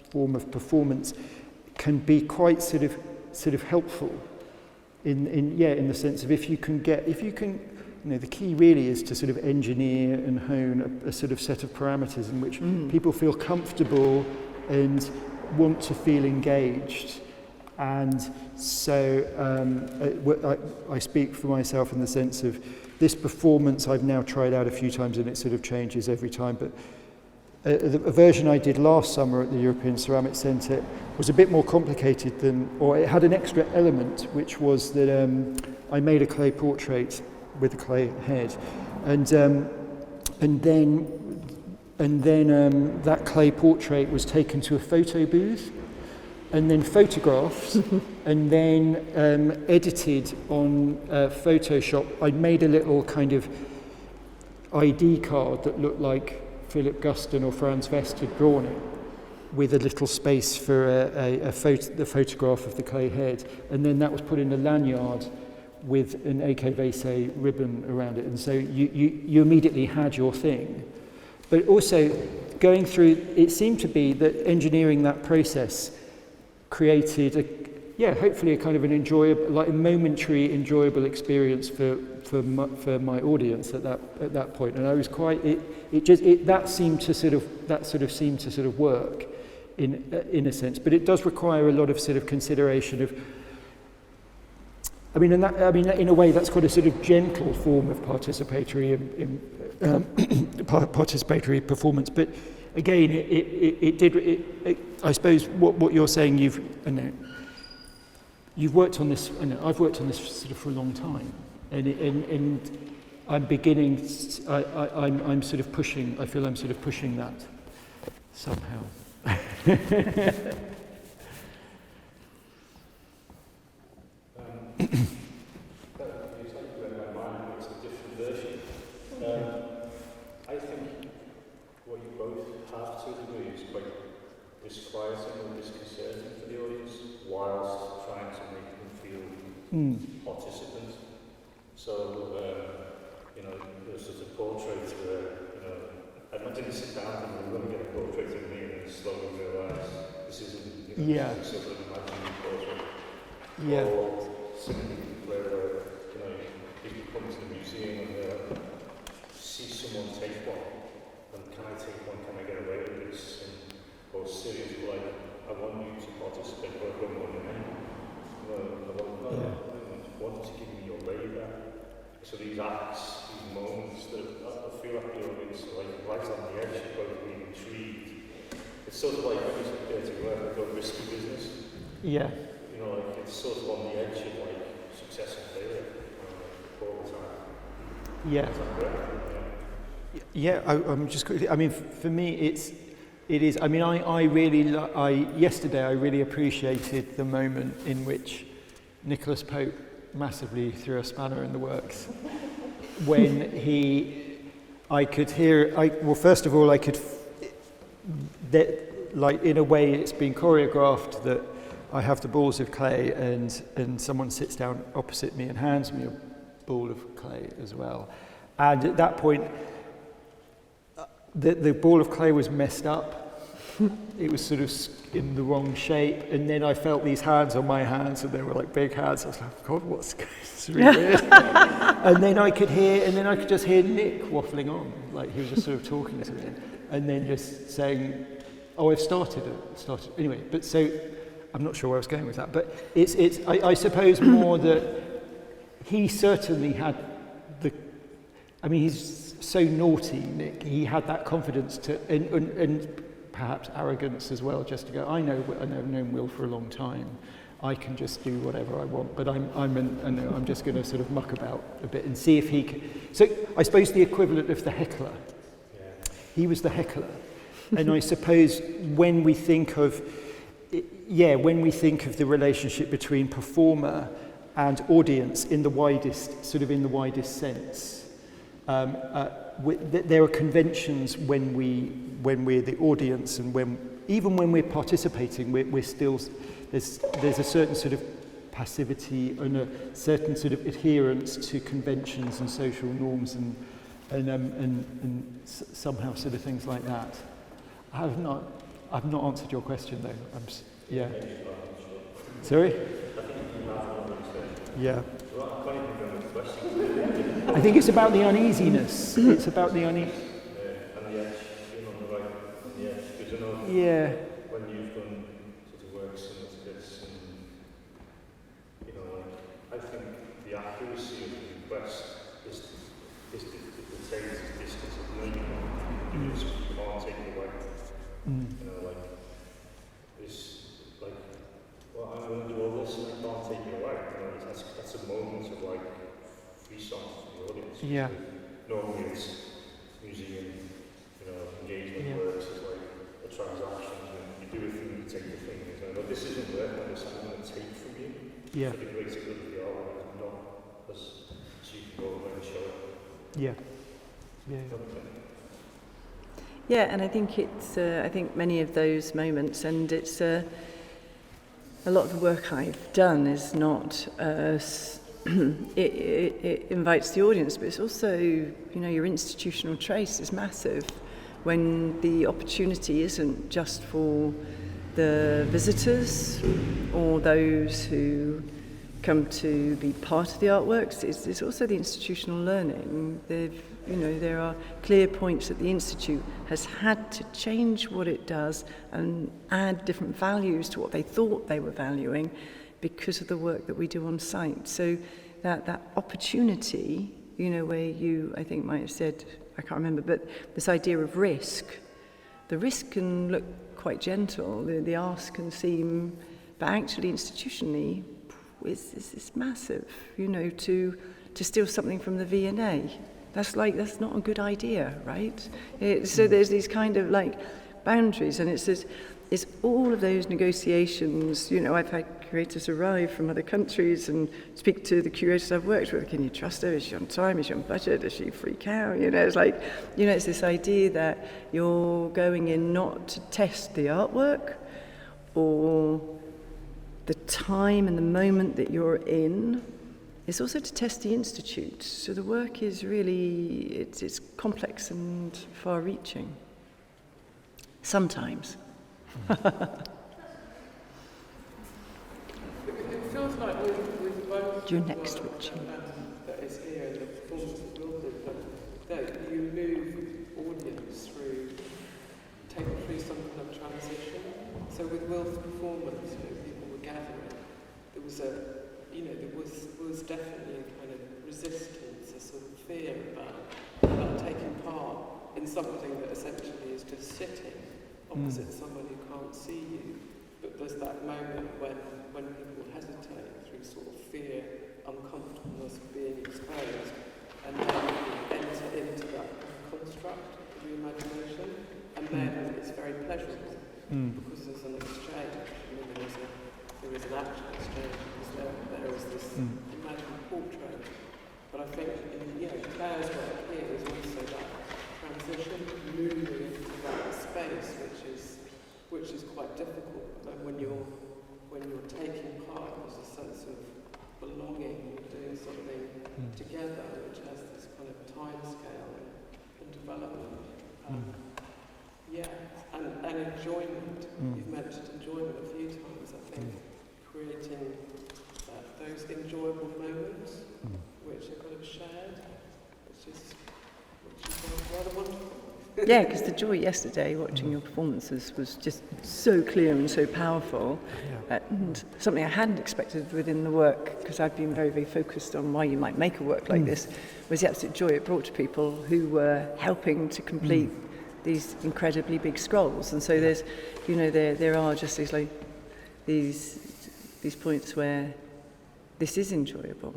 form of performance can be quite sort of helpful in the sense of if you can the key really is to sort of engineer and hone a sort of set of parameters in which people feel comfortable and want to feel engaged. And so I speak for myself in the sense of this performance I've now tried out a few times and it sort of changes every time, but a version I did last summer at the European Ceramic Centre was a bit more complicated or it had an extra element, which was that I made a clay portrait with a clay head, and then that clay portrait was taken to a photo booth and then photographed and then edited on Photoshop. I'd made a little kind of ID card that looked like Philip Guston or Franz West had drawn it, with a little space for the photograph of the clay head, and then that was put in a lanyard with an AK Vese ribbon around it, and so you immediately had your thing. But also going through, it seemed to be that engineering that process created hopefully a kind of an enjoyable, like a momentary enjoyable experience for my audience at that point. And I was quite that seemed to sort of work in a sense, but it does require a lot of sort of consideration I mean, in a way, that's quite a sort of gentle form of participatory participatory performance. But again, I suppose what you're saying, you've worked on this. I've worked on this sort of for a long time, and I'm beginning. I'm sort of pushing. I feel I'm sort of pushing that somehow. I think what you both have to a degree is quite disquieting or disconcerting for the audience, whilst trying to make them feel participants. So, there's such a portrait where, I didn't sit down and I'm going to get a portrait of me and then slowly realise this isn't, this is sort of an imaginary portrait. Yeah. Or simply where, if you come to the museum and see someone take one, and can I take one, can I get away with this? Or serious, like, I want you to participate, but I don't want your name. I want to give me your labour. So these acts, these moments, that I feel like the audience are like right on the edge of both being intrigued. It's sort of like when you say dirty work, like a risky business. Yeah. It's sort of on the edge of like success and failure all the time. Yeah. Yeah, I'm just quickly, I mean, for me, it is, I mean, yesterday I really appreciated the moment in which Nicholas Pope massively threw a spanner in the works. When first of all, I could, like, in a way it's been choreographed that I have the balls of clay and someone sits down opposite me and hands me a ball of clay as well. And at that point, the ball of clay was messed up. It was sort of in the wrong shape. And then I felt these hands on my hands, and they were like big hands. I was like, God, what's going on? It's really weird. And then I could just hear Nick waffling on, like he was just sort of talking to me. And then just saying, oh, I've started. Anyway, but so, I'm not sure where I was going with that. But I suppose more that he certainly had he's so naughty, Nick. He had that confidence and perhaps arrogance as well, just to go, I've known Will for a long time. I can just do whatever I want, but I'm just going to sort of muck about a bit and see if he can. So I suppose the equivalent of the heckler. Yeah. He was the heckler. And I suppose when we think of the relationship between performer and audience in the widest sense, there are conventions when we're the audience, and even when we're participating, we're still there's a certain sort of passivity and a certain sort of adherence to conventions and social norms and somehow sort of things like that. I've not answered your question though. Yeah. Sorry? Yeah. I think it's about the uneasiness. It's about the uneasiness. And the edge, being on the right, on the edge. Because when you've done sort of work similar to this, and I think the accuracy of the request is dictated as distance of learning. You just can't take it away. I'm going to do all this and I can't take it away. That's a moment of like free songs to the audience. Yeah. Normally it's museum, engagement works is like a transaction. You do a thing, you take the thing. This isn't work, I'm going to take from you. Yeah. For the greater good of the art, not as so you can go over and show it. Yeah. Yeah. Yeah, and I think I think many of those moments, and it's a lot of the work I've done is not, it invites the audience, but it's also, your institutional trace is massive when the opportunity isn't just for the visitors or those who come to be part of the artworks. It's also the institutional learning. There are clear points that the Institute has had to change what it does and add different values to what they thought they were valuing, because of the work that we do on site. So that opportunity, you know, where you, I think, might have said, I can't remember, but this idea of risk, the risk can look quite gentle, the ask can seem, but actually institutionally, it's massive, you know, to steal something from the V&A. That's not a good idea, right? So there's these kind of like boundaries, and it's all of those negotiations. You know, I've had curators arrive from other countries and speak to the curators I've worked with. Can you trust her? Is she on time? Is she on budget? Does she freak out? You know, it's like, you know, it's this idea that you're going in not to test the artwork or the time and the moment that you're in. It's also to test the institute. So the work is really, it's complex and far-reaching. Sometimes. It feels like with both Your next Richie. that is here and the performance of Wilfred, that you move audience through, take them through some kind of transition. So with Will's performance, you know, people were gathering. There was there was definitely a kind of resistance, a sort of fear about taking part in something that essentially is just sitting opposite someone who can't see you. But there's that moment when people hesitate through sort of fear, uncomfortableness of being exposed, and then you enter into that construct of the imagination, and then it's very pleasurable because there's an exchange. I mean, there is an actual exchange because there is this imagined portrait. But I think Clare's work here is also that transition, moving into that space, which is quite difficult. And when you're taking part, there's a sense of belonging, doing something together, which has this kind of time scale and development. And enjoyment. You've mentioned enjoyment a few times. I think creating those enjoyable moments, which are kind of shared, which is rather wonderful. Yeah, because the joy yesterday watching your performances was just so clear and so powerful, and something I hadn't expected within the work, because I've been very, very focused on why you might make a work like this, was the absolute joy it brought to people who were helping to complete these incredibly big scrolls. And so there's, you know, there are just these points where this is enjoyable.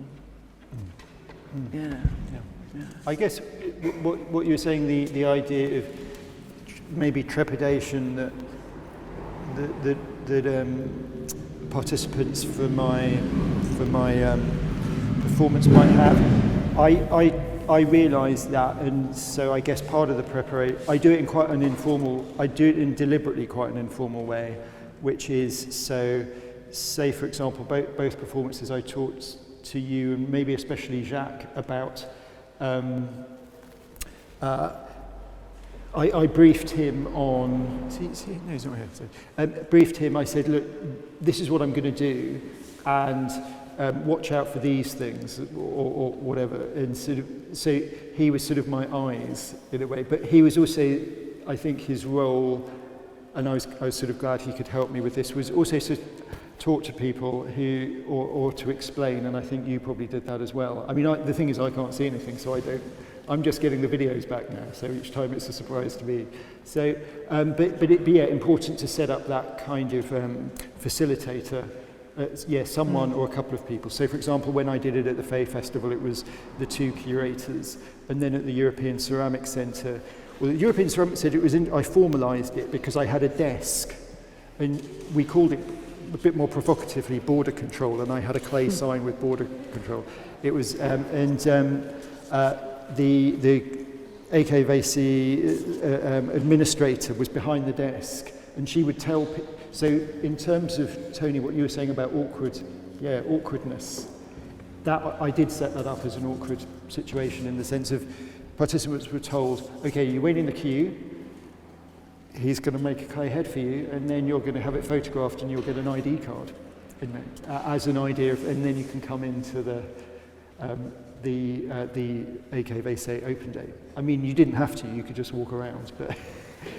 Yeah. I guess what you were saying, the idea of maybe trepidation that participants for my performance might have, I realise that, and so I guess part of the preparation, I do it in deliberately quite an informal way, which is, so say for example both performances I talked to you and maybe especially Jacques about. I briefed him on. No, he's not here. So, briefed him. I said, "Look, this is what I'm going to do, and watch out for these things, or whatever." And so he was sort of my eyes in a way, but he was also, I think, his role, and I was sort of glad he could help me with this. Was also to talk to people who, or to explain, and I think you probably did that as well. I mean, the thing is, I can't see anything, so I'm just getting the videos back now, so each time it's a surprise to me. So, but it'd be important to set up that kind of facilitator, someone or a couple of people. So, for example, when I did it at the Fay Festival, it was the two curators, and then at the European Ceramic Centre. Well, the European Ceramic Centre, I formalised it because I had a desk, and we called it a bit more provocatively border control, and I had a clay sign with border control. It was, the AKVC administrator was behind the desk, and she would tell so in terms of, Tony, what you were saying about awkwardness, that I did set that up as an awkward situation in the sense of participants were told, okay, you wait in the queue, he's going to make a clay head for you, and then you're going to have it photographed and you'll get an ID card as an idea of, and then you can come into the AKVC open day. I mean, you didn't have to, you could just walk around, but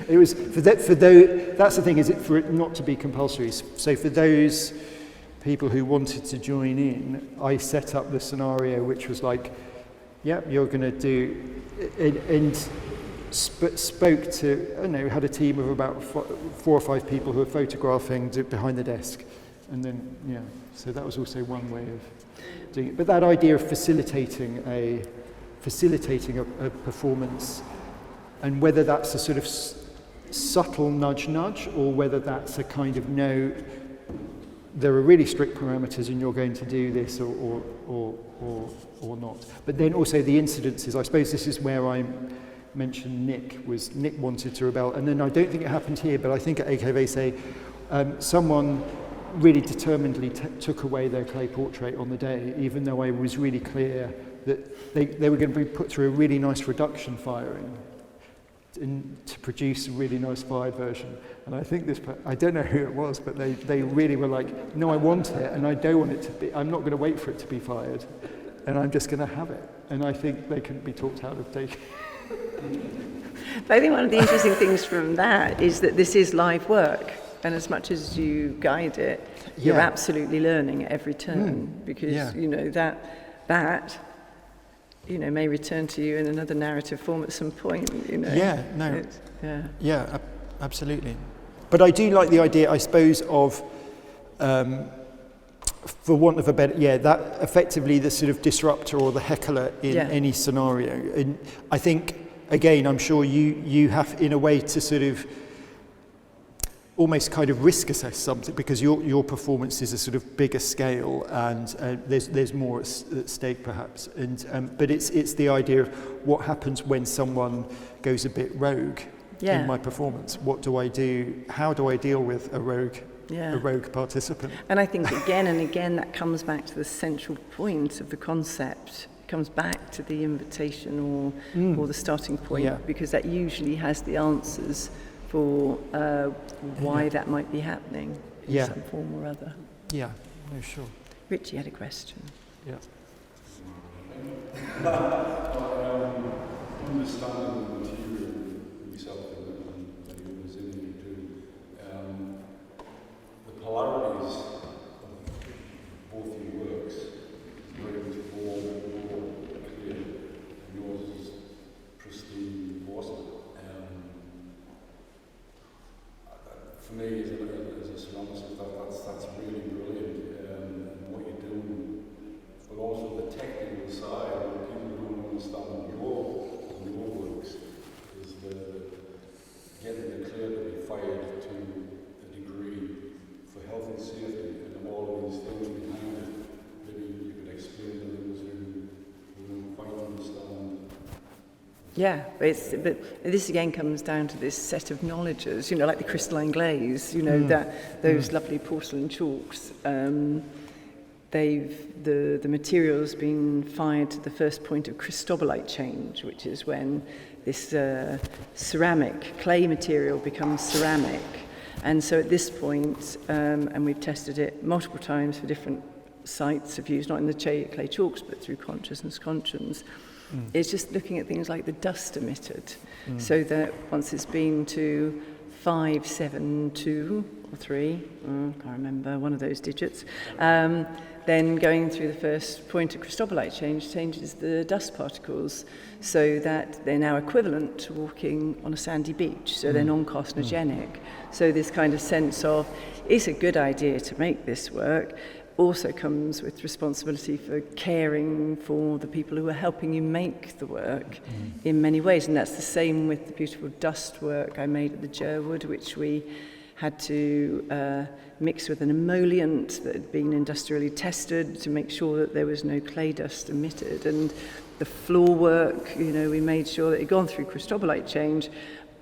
it was, that's the thing, is it for it not to be compulsory. So for those people who wanted to join in, I set up the scenario which was like, yep, you're going to do, and spoke to, I don't know, had a team of about 4 or 5 people who were photographing behind the desk. And then, yeah, so that was also one way of doing it. But that idea of facilitating a performance, and whether that's a sort of subtle nudge, or whether that's a kind of no, there are really strict parameters and you're going to do this or not. But then also the incidences, I suppose this is where I mentioned Nick wanted to rebel, and then I don't think it happened here, but I think at AKVC someone really determinedly took away their clay portrait on the day, even though I was really clear that they were going to be put through a really nice reduction firing to produce a really nice fired version. And I think I don't know who it was, but they really were like, no, I want it, and I don't want it to be, I'm not going to wait for it to be fired, and I'm just going to have it. And I think they couldn't be talked out of taking. But I think one of the interesting things from that is that this is live work, and as much as you guide it, you're absolutely learning at every turn, because you know that you know may return to you in another narrative form at some point. You know. Yeah. No. Absolutely. But I do like the idea, I suppose, of for want of a better, that effectively the sort of disruptor or the heckler in any scenario. And I think, again, I'm sure you have, in a way, to sort of almost kind of risk assess something, because your performance is a sort of bigger scale, and there's more at stake perhaps. And but it's the idea of what happens when someone goes a bit rogue in my performance. What do I do? How do I deal with a rogue participant? And I think again and again that comes back to the central point of the concept. It comes back to the invitation or the starting point, because that usually has the answers for why that might be happening in some form or other. Yeah, no, sure. Richie had a question. Yeah. Understanding the material yourself and the others in you do, the polarities of both your works, very much warm and clear, and yours is pristine porcelain. For me, as a ceramicist, that's really brilliant, and what you're doing, but also the technical side, what people don't understand your works, is getting the clay to be fired to a degree for health and safety, and all of these things behind it. Maybe you could explain to those who don't quite understand. Yeah, but this again comes down to this set of knowledges, you know, like the crystalline glaze, you know, that those lovely porcelain chalks. The material's been fired to the first point of cristobalite change, which is when this ceramic clay material becomes ceramic. And so at this point, and we've tested it multiple times for different sites of use, not in the clay chalks, but through consciousness conscience. It's just looking at things like the dust emitted, so that once it's been to 5, 7, 2 or 3, can't remember, one of those digits, then going through the first point of cristobalite change changes the dust particles so that they're now equivalent to walking on a sandy beach, so they're non-carcinogenic. So this kind of sense of, it's a good idea to make this work, also comes with responsibility for caring for the people who are helping you make the work in many ways. And that's the same with the beautiful dust work I made at the Jerwood, which we had to mix with an emollient that had been industrially tested to make sure that there was no clay dust emitted. And the floor work, you know, we made sure that it had gone through cristobalite change,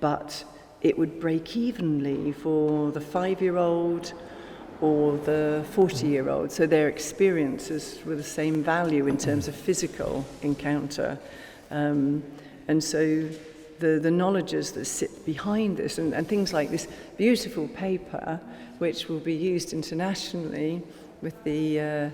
but it would break evenly for the 5-year-old or the 40-year-old, so their experiences were the same value in terms of physical encounter. And so the knowledges that sit behind this, and things like this beautiful paper, which will be used internationally with the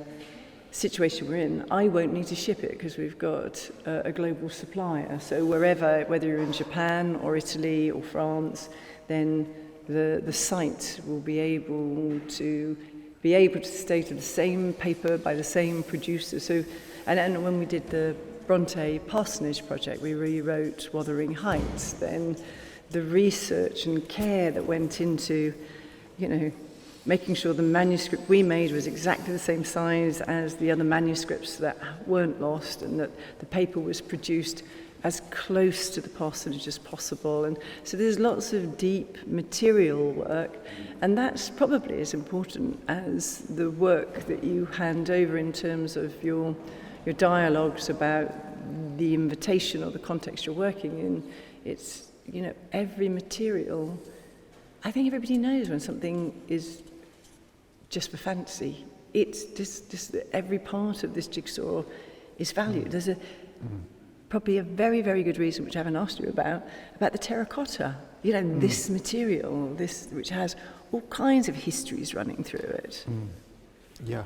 situation we're in, I won't need to ship it because we've got a global supplier. So wherever, whether you're in Japan or Italy or France, then the site will be able to be able to stay to the same paper by the same producer. So, and when we did the Bronte Parsonage project, we rewrote Wuthering Heights, then the research and care that went into, you know, making sure the manuscript we made was exactly the same size as the other manuscripts that weren't lost, and that the paper was produced as close to the parsonage as possible. And so there's lots of deep material work, and that's probably as important as the work that you hand over in terms of your dialogues about the invitation or the context you're working in. It's, you know, every material. I think everybody knows when something is just for fancy. It's just that every part of this jigsaw is valued. There's probably a very, very good reason, which I haven't asked you about the terracotta. You know, this material, this which has all kinds of histories running through it. Yeah.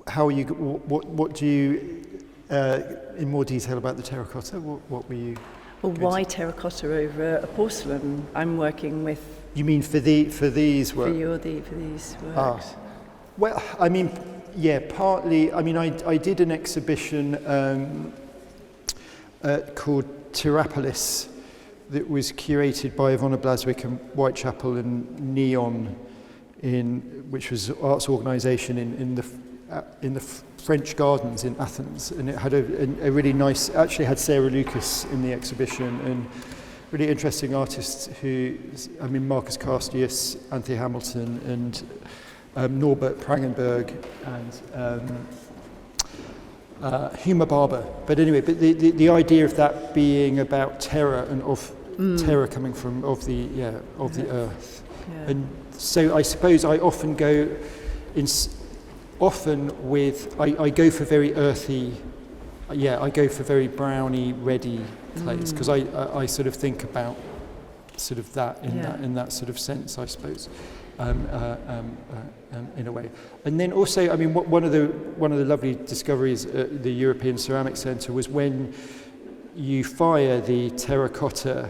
How are you? What do you? In more detail about the terracotta, what were you? Well, why terracotta over a porcelain? I'm working with. You mean for these works? For these works. Well, I mean, yeah, partly. I mean, I did an exhibition called Tirapolis that was curated by Ivona Blaswick and Whitechapel and Neon, which was an arts organisation in the French Gardens in Athens, and it had a really nice. Actually, had Sarah Lucas in the exhibition and really interesting artists who, I mean, Marcus Castius, Anthony Hamilton, and Norbert Prangenberg and Huma Barber. But anyway, the idea of that being about terror and of terror coming from the earth, and so I suppose I often go I go for very earthy, I go for very browny, reddy clays, because I sort of think about sort of that in that sort of sense, I suppose, in a way. And then also, I mean, one of the lovely discoveries at the European Ceramic Centre was when you fire the terracotta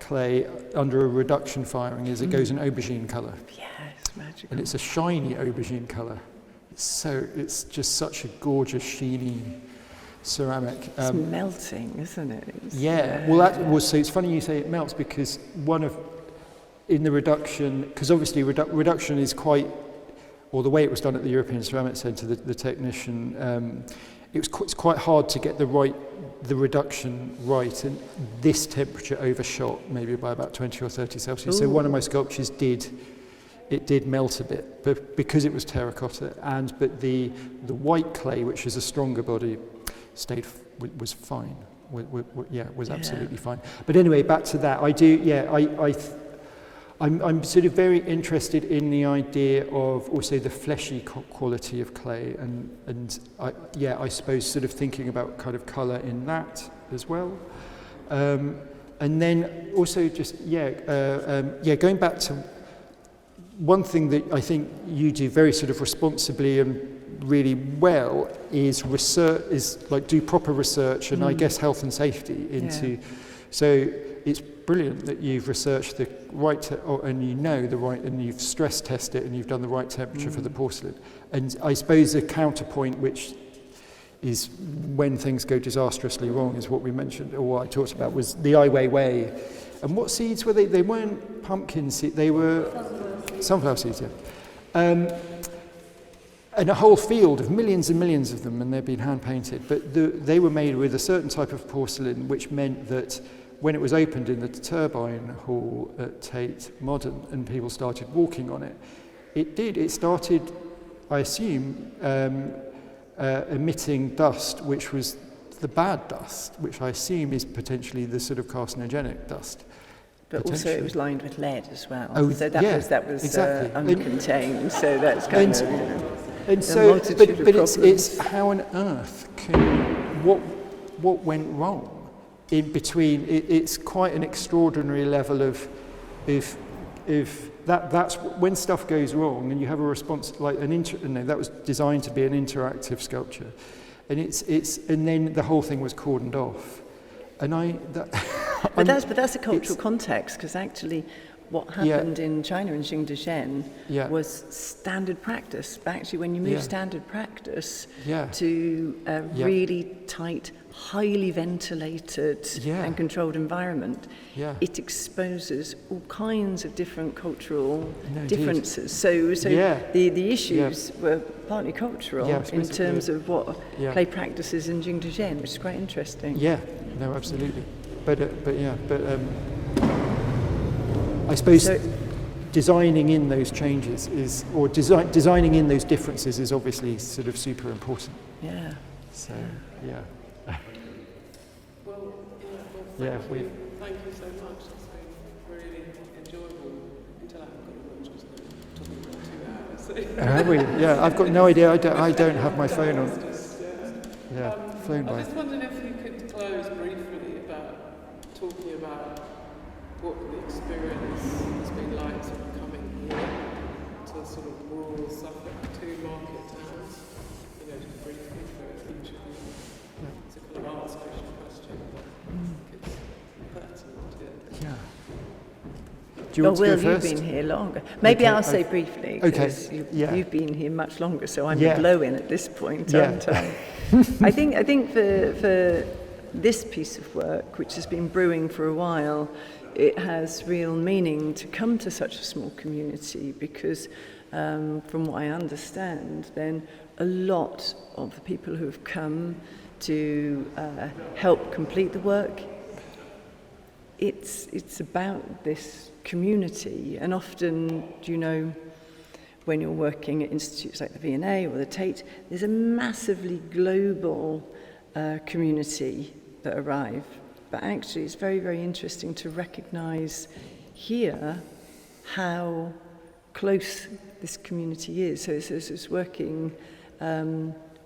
clay under a reduction firing, it goes an aubergine colour. Yeah, it's magical. And it's a shiny aubergine colour. So it's just such a gorgeous, sheeny ceramic. It's melting, isn't it? So it's funny you say it melts, because in the reduction, because obviously reduction is quite, or the way it was done at the European Ceramic Centre, the technician, it's quite hard to get the reduction right, and this temperature overshot maybe by about 20 or 30 Celsius. Ooh. So one of my sculptures did melt a bit, but because it was terracotta, but the white clay, which is a stronger body, was fine. Was absolutely fine. But anyway, back to that. I'm sort of very interested in the idea of also the fleshy quality of clay, and I suppose sort of thinking about kind of colour in that as well. And then also just going back to one thing that I think you do very sort of responsibly and really well is do proper research, and I guess health and safety into. So it's brilliant that you've researched the right, and you've stress tested it, and you've done the right temperature for the porcelain. And I suppose a counterpoint, which is when things go disastrously wrong, is what we mentioned, or what I talked about, was the Ai Weiwei. And what seeds were they? They weren't pumpkin seeds, they were sunflower seeds, and a whole field of millions and millions of them, and they've been hand painted. But they were made with a certain type of porcelain, which meant that when it was opened in the turbine hall at Tate Modern and people started walking on it, it started, I assume, emitting dust, which was the bad dust, which I assume is potentially the sort of carcinogenic dust. But also it was lined with lead as well. Oh, so that was exactly. Uncontained. So that's kind of, and so, but it's how on earth what went wrong in between? It's quite an extraordinary level of if that's when stuff goes wrong and you have a response like that was designed to be an interactive sculpture, and and then the whole thing was cordoned off. And but that's a cultural context, because actually what happened in China in Xingdezhen Yeah. was standard practice. But actually, when you move Yeah. standard practice Yeah. to a Yeah. really tight, highly ventilated Yeah. and controlled environment, Yeah. it exposes all kinds of different cultural No, indeed. differences. So Yeah. the issues were partly cultural Yeah, in basically. terms of what Yeah. play practices in Xingdezhen, which is quite interesting. Yeah, no, absolutely. But I suppose So- designing in those changes is, or designing in those differences is obviously sort of super important. Yeah. So, yeah. Well, Yeah, thank you. Thank you so much. It's been really enjoyable until I haven't got to watch us talking for 2 hours. Have we? Yeah, I've got no idea. I don't have my phone on. Just, Yeah, flown I by. just wondered if you could close briefly about talking about what the experience has been like sort of coming here to sort of rural Suffolk, 2 market towns, just briefly for each of you. It's a kind of art station question, but it's pertinent, Yeah. Do you want to Will, go first? you've been here longer. Maybe Okay, I'll say briefly, okay, because yeah. you've been here much longer, so I'm Yeah. the blow-in at this point, Yeah. aren't I? I think for this piece of work, which has been brewing for a while, it has real meaning to come to such a small community because, from what I understand, then a lot of the people who have come to help complete the work, it's about this community. And often, when you're working at institutes like the V&A or the Tate, there's a massively global community that arrive. But actually, it's very, very interesting to recognise here how close this community is. So it's working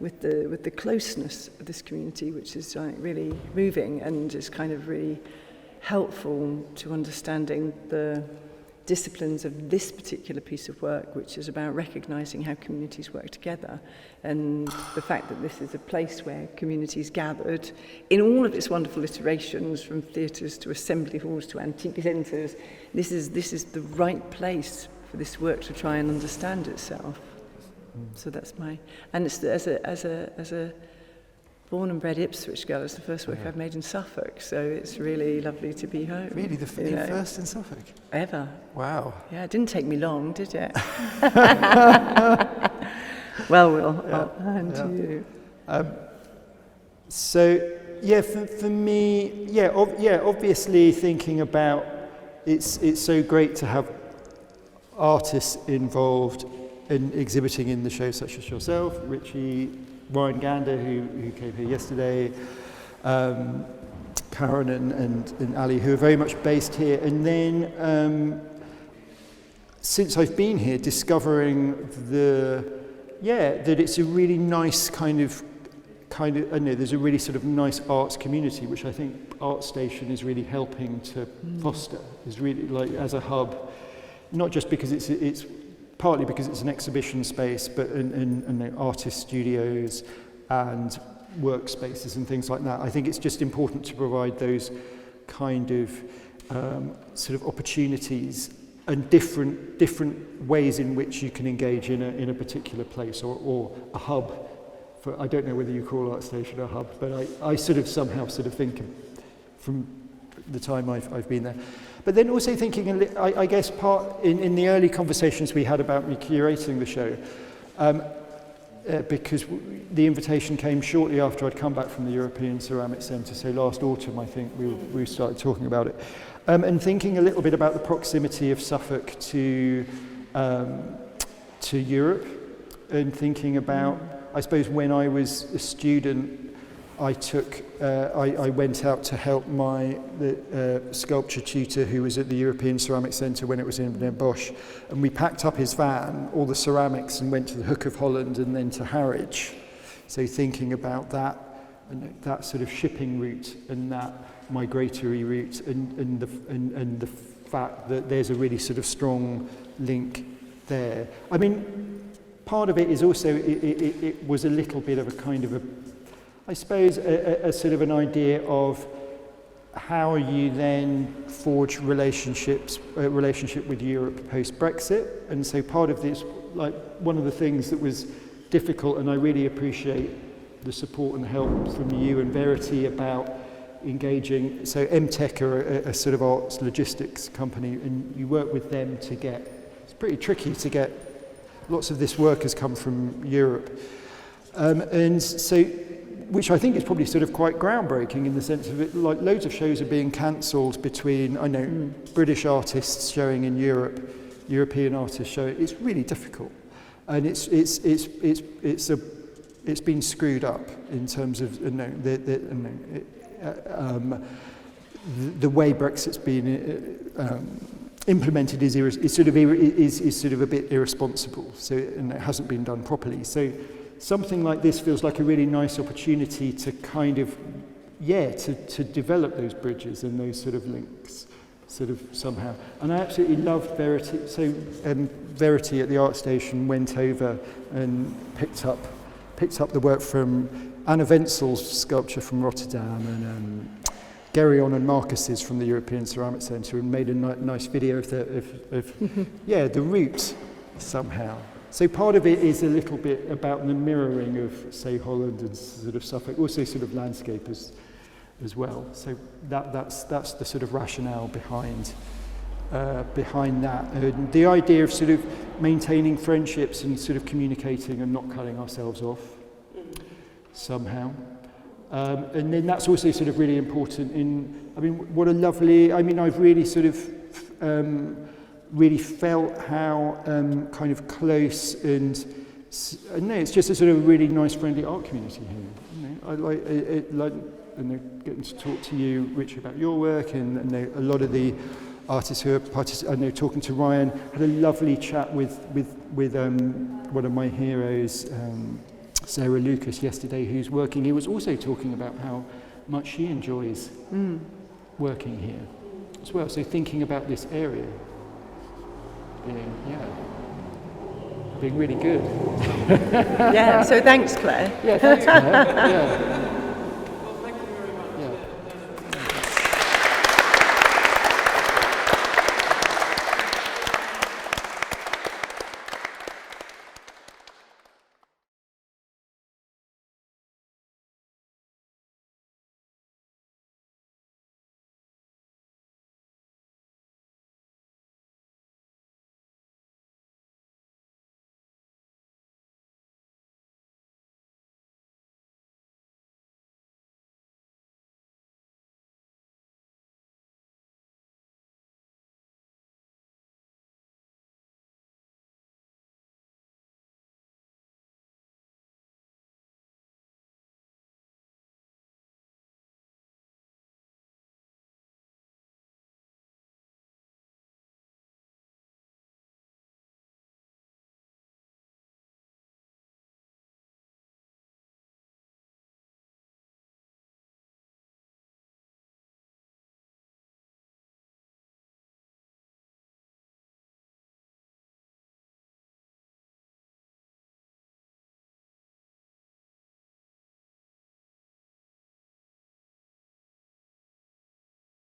with the closeness of this community, which is really moving and is kind of really helpful to understanding the disciplines of this particular piece of work, which is about recognising how communities work together, and the fact that this is a place where communities gathered in all of its wonderful iterations, from theatres to assembly halls to antique centres. This is the right place for this work to try and understand itself. So that's and it's as a born and bred Ipswich girl, it's the first work I've made in Suffolk, so it's really lovely to be home. Really, the first in Suffolk? Ever. Wow. Yeah, it didn't take me long, did it? Well, Will, I'll hand to you. So, yeah, for me, obviously thinking about it's so great to have artists involved in exhibiting in the show, such as yourself, Richie, Ryan Gander, who came here yesterday, Karen and Ali, who are very much based here. And then, since I've been here, discovering that it's a really nice kind of, I know there's a really sort of nice arts community, which I think ArtStation is really helping to foster, is really like as a hub, not just because it's partly because it's an exhibition space, but in artist studios and workspaces and things like that. I think it's just important to provide those kind of sort of opportunities and different ways in which you can engage in a particular place or a hub. I don't know whether you call ArtStation a hub, but I sort of somehow sort of think from the time I've been there. But then also thinking, I guess, part in the early conversations we had about me curating the show, because the invitation came shortly after I'd come back from the European Ceramic Centre, so last autumn I think we started talking about it, and thinking a little bit about the proximity of Suffolk to Europe, and thinking about, I suppose, when I was a student, I went out to help the sculpture tutor who was at the European Ceramic Centre when it was in Bosch, and we packed up his van, all the ceramics, and went to the Hook of Holland and then to Harwich. So thinking about that sort of shipping route and that migratory route, and the fact that there's a really sort of strong link there. I mean, part of it is also it was a little bit of a kind of I suppose a sort of an idea of how you then forge relationship with Europe post-Brexit. And so part of this, like one of the things that was difficult, and I really appreciate the support and help from you and Verity about engaging. So MTech are a sort of arts logistics company, and you work with them to get, it's pretty tricky to get, lots of this work has come from Europe. And so, which I think is probably sort of quite groundbreaking in the sense of it, like loads of shows are being cancelled between, I know, British artists showing in Europe, European artists showing. It's really difficult, and it's been screwed up in terms of the way Brexit's been implemented is sort of a bit irresponsible. So, and it hasn't been done properly. So. Something like this feels like a really nice opportunity to kind of, to develop those bridges and those sort of links, sort of somehow. And I absolutely loved Verity. So Verity at the Art Station went over and picked up the work from Anna Wenzel's sculpture from Rotterdam and Geryon and Marcus's from the European Ceramic Centre, and made a nice video of the route somehow. So part of it is a little bit about the mirroring of, say, Holland and sort of Suffolk, also sort of landscape as well. So that's the sort of rationale behind that. And the idea of sort of maintaining friendships and sort of communicating and not cutting ourselves off somehow. And then that's also sort of really important what a lovely, I've really sort of really felt how kind of close and it's just a sort of really nice, friendly art community here. I like it, getting to talk to you, Rich, about your work, and a lot of the artists who are talking to Ryan. Had a lovely chat with one of my heroes, Sarah Lucas, yesterday, who's working. He was also talking about how much she enjoys working here as well. So thinking about this area. Being really good. Yeah, so thanks, Claire. Yeah, thanks, Claire. Yeah.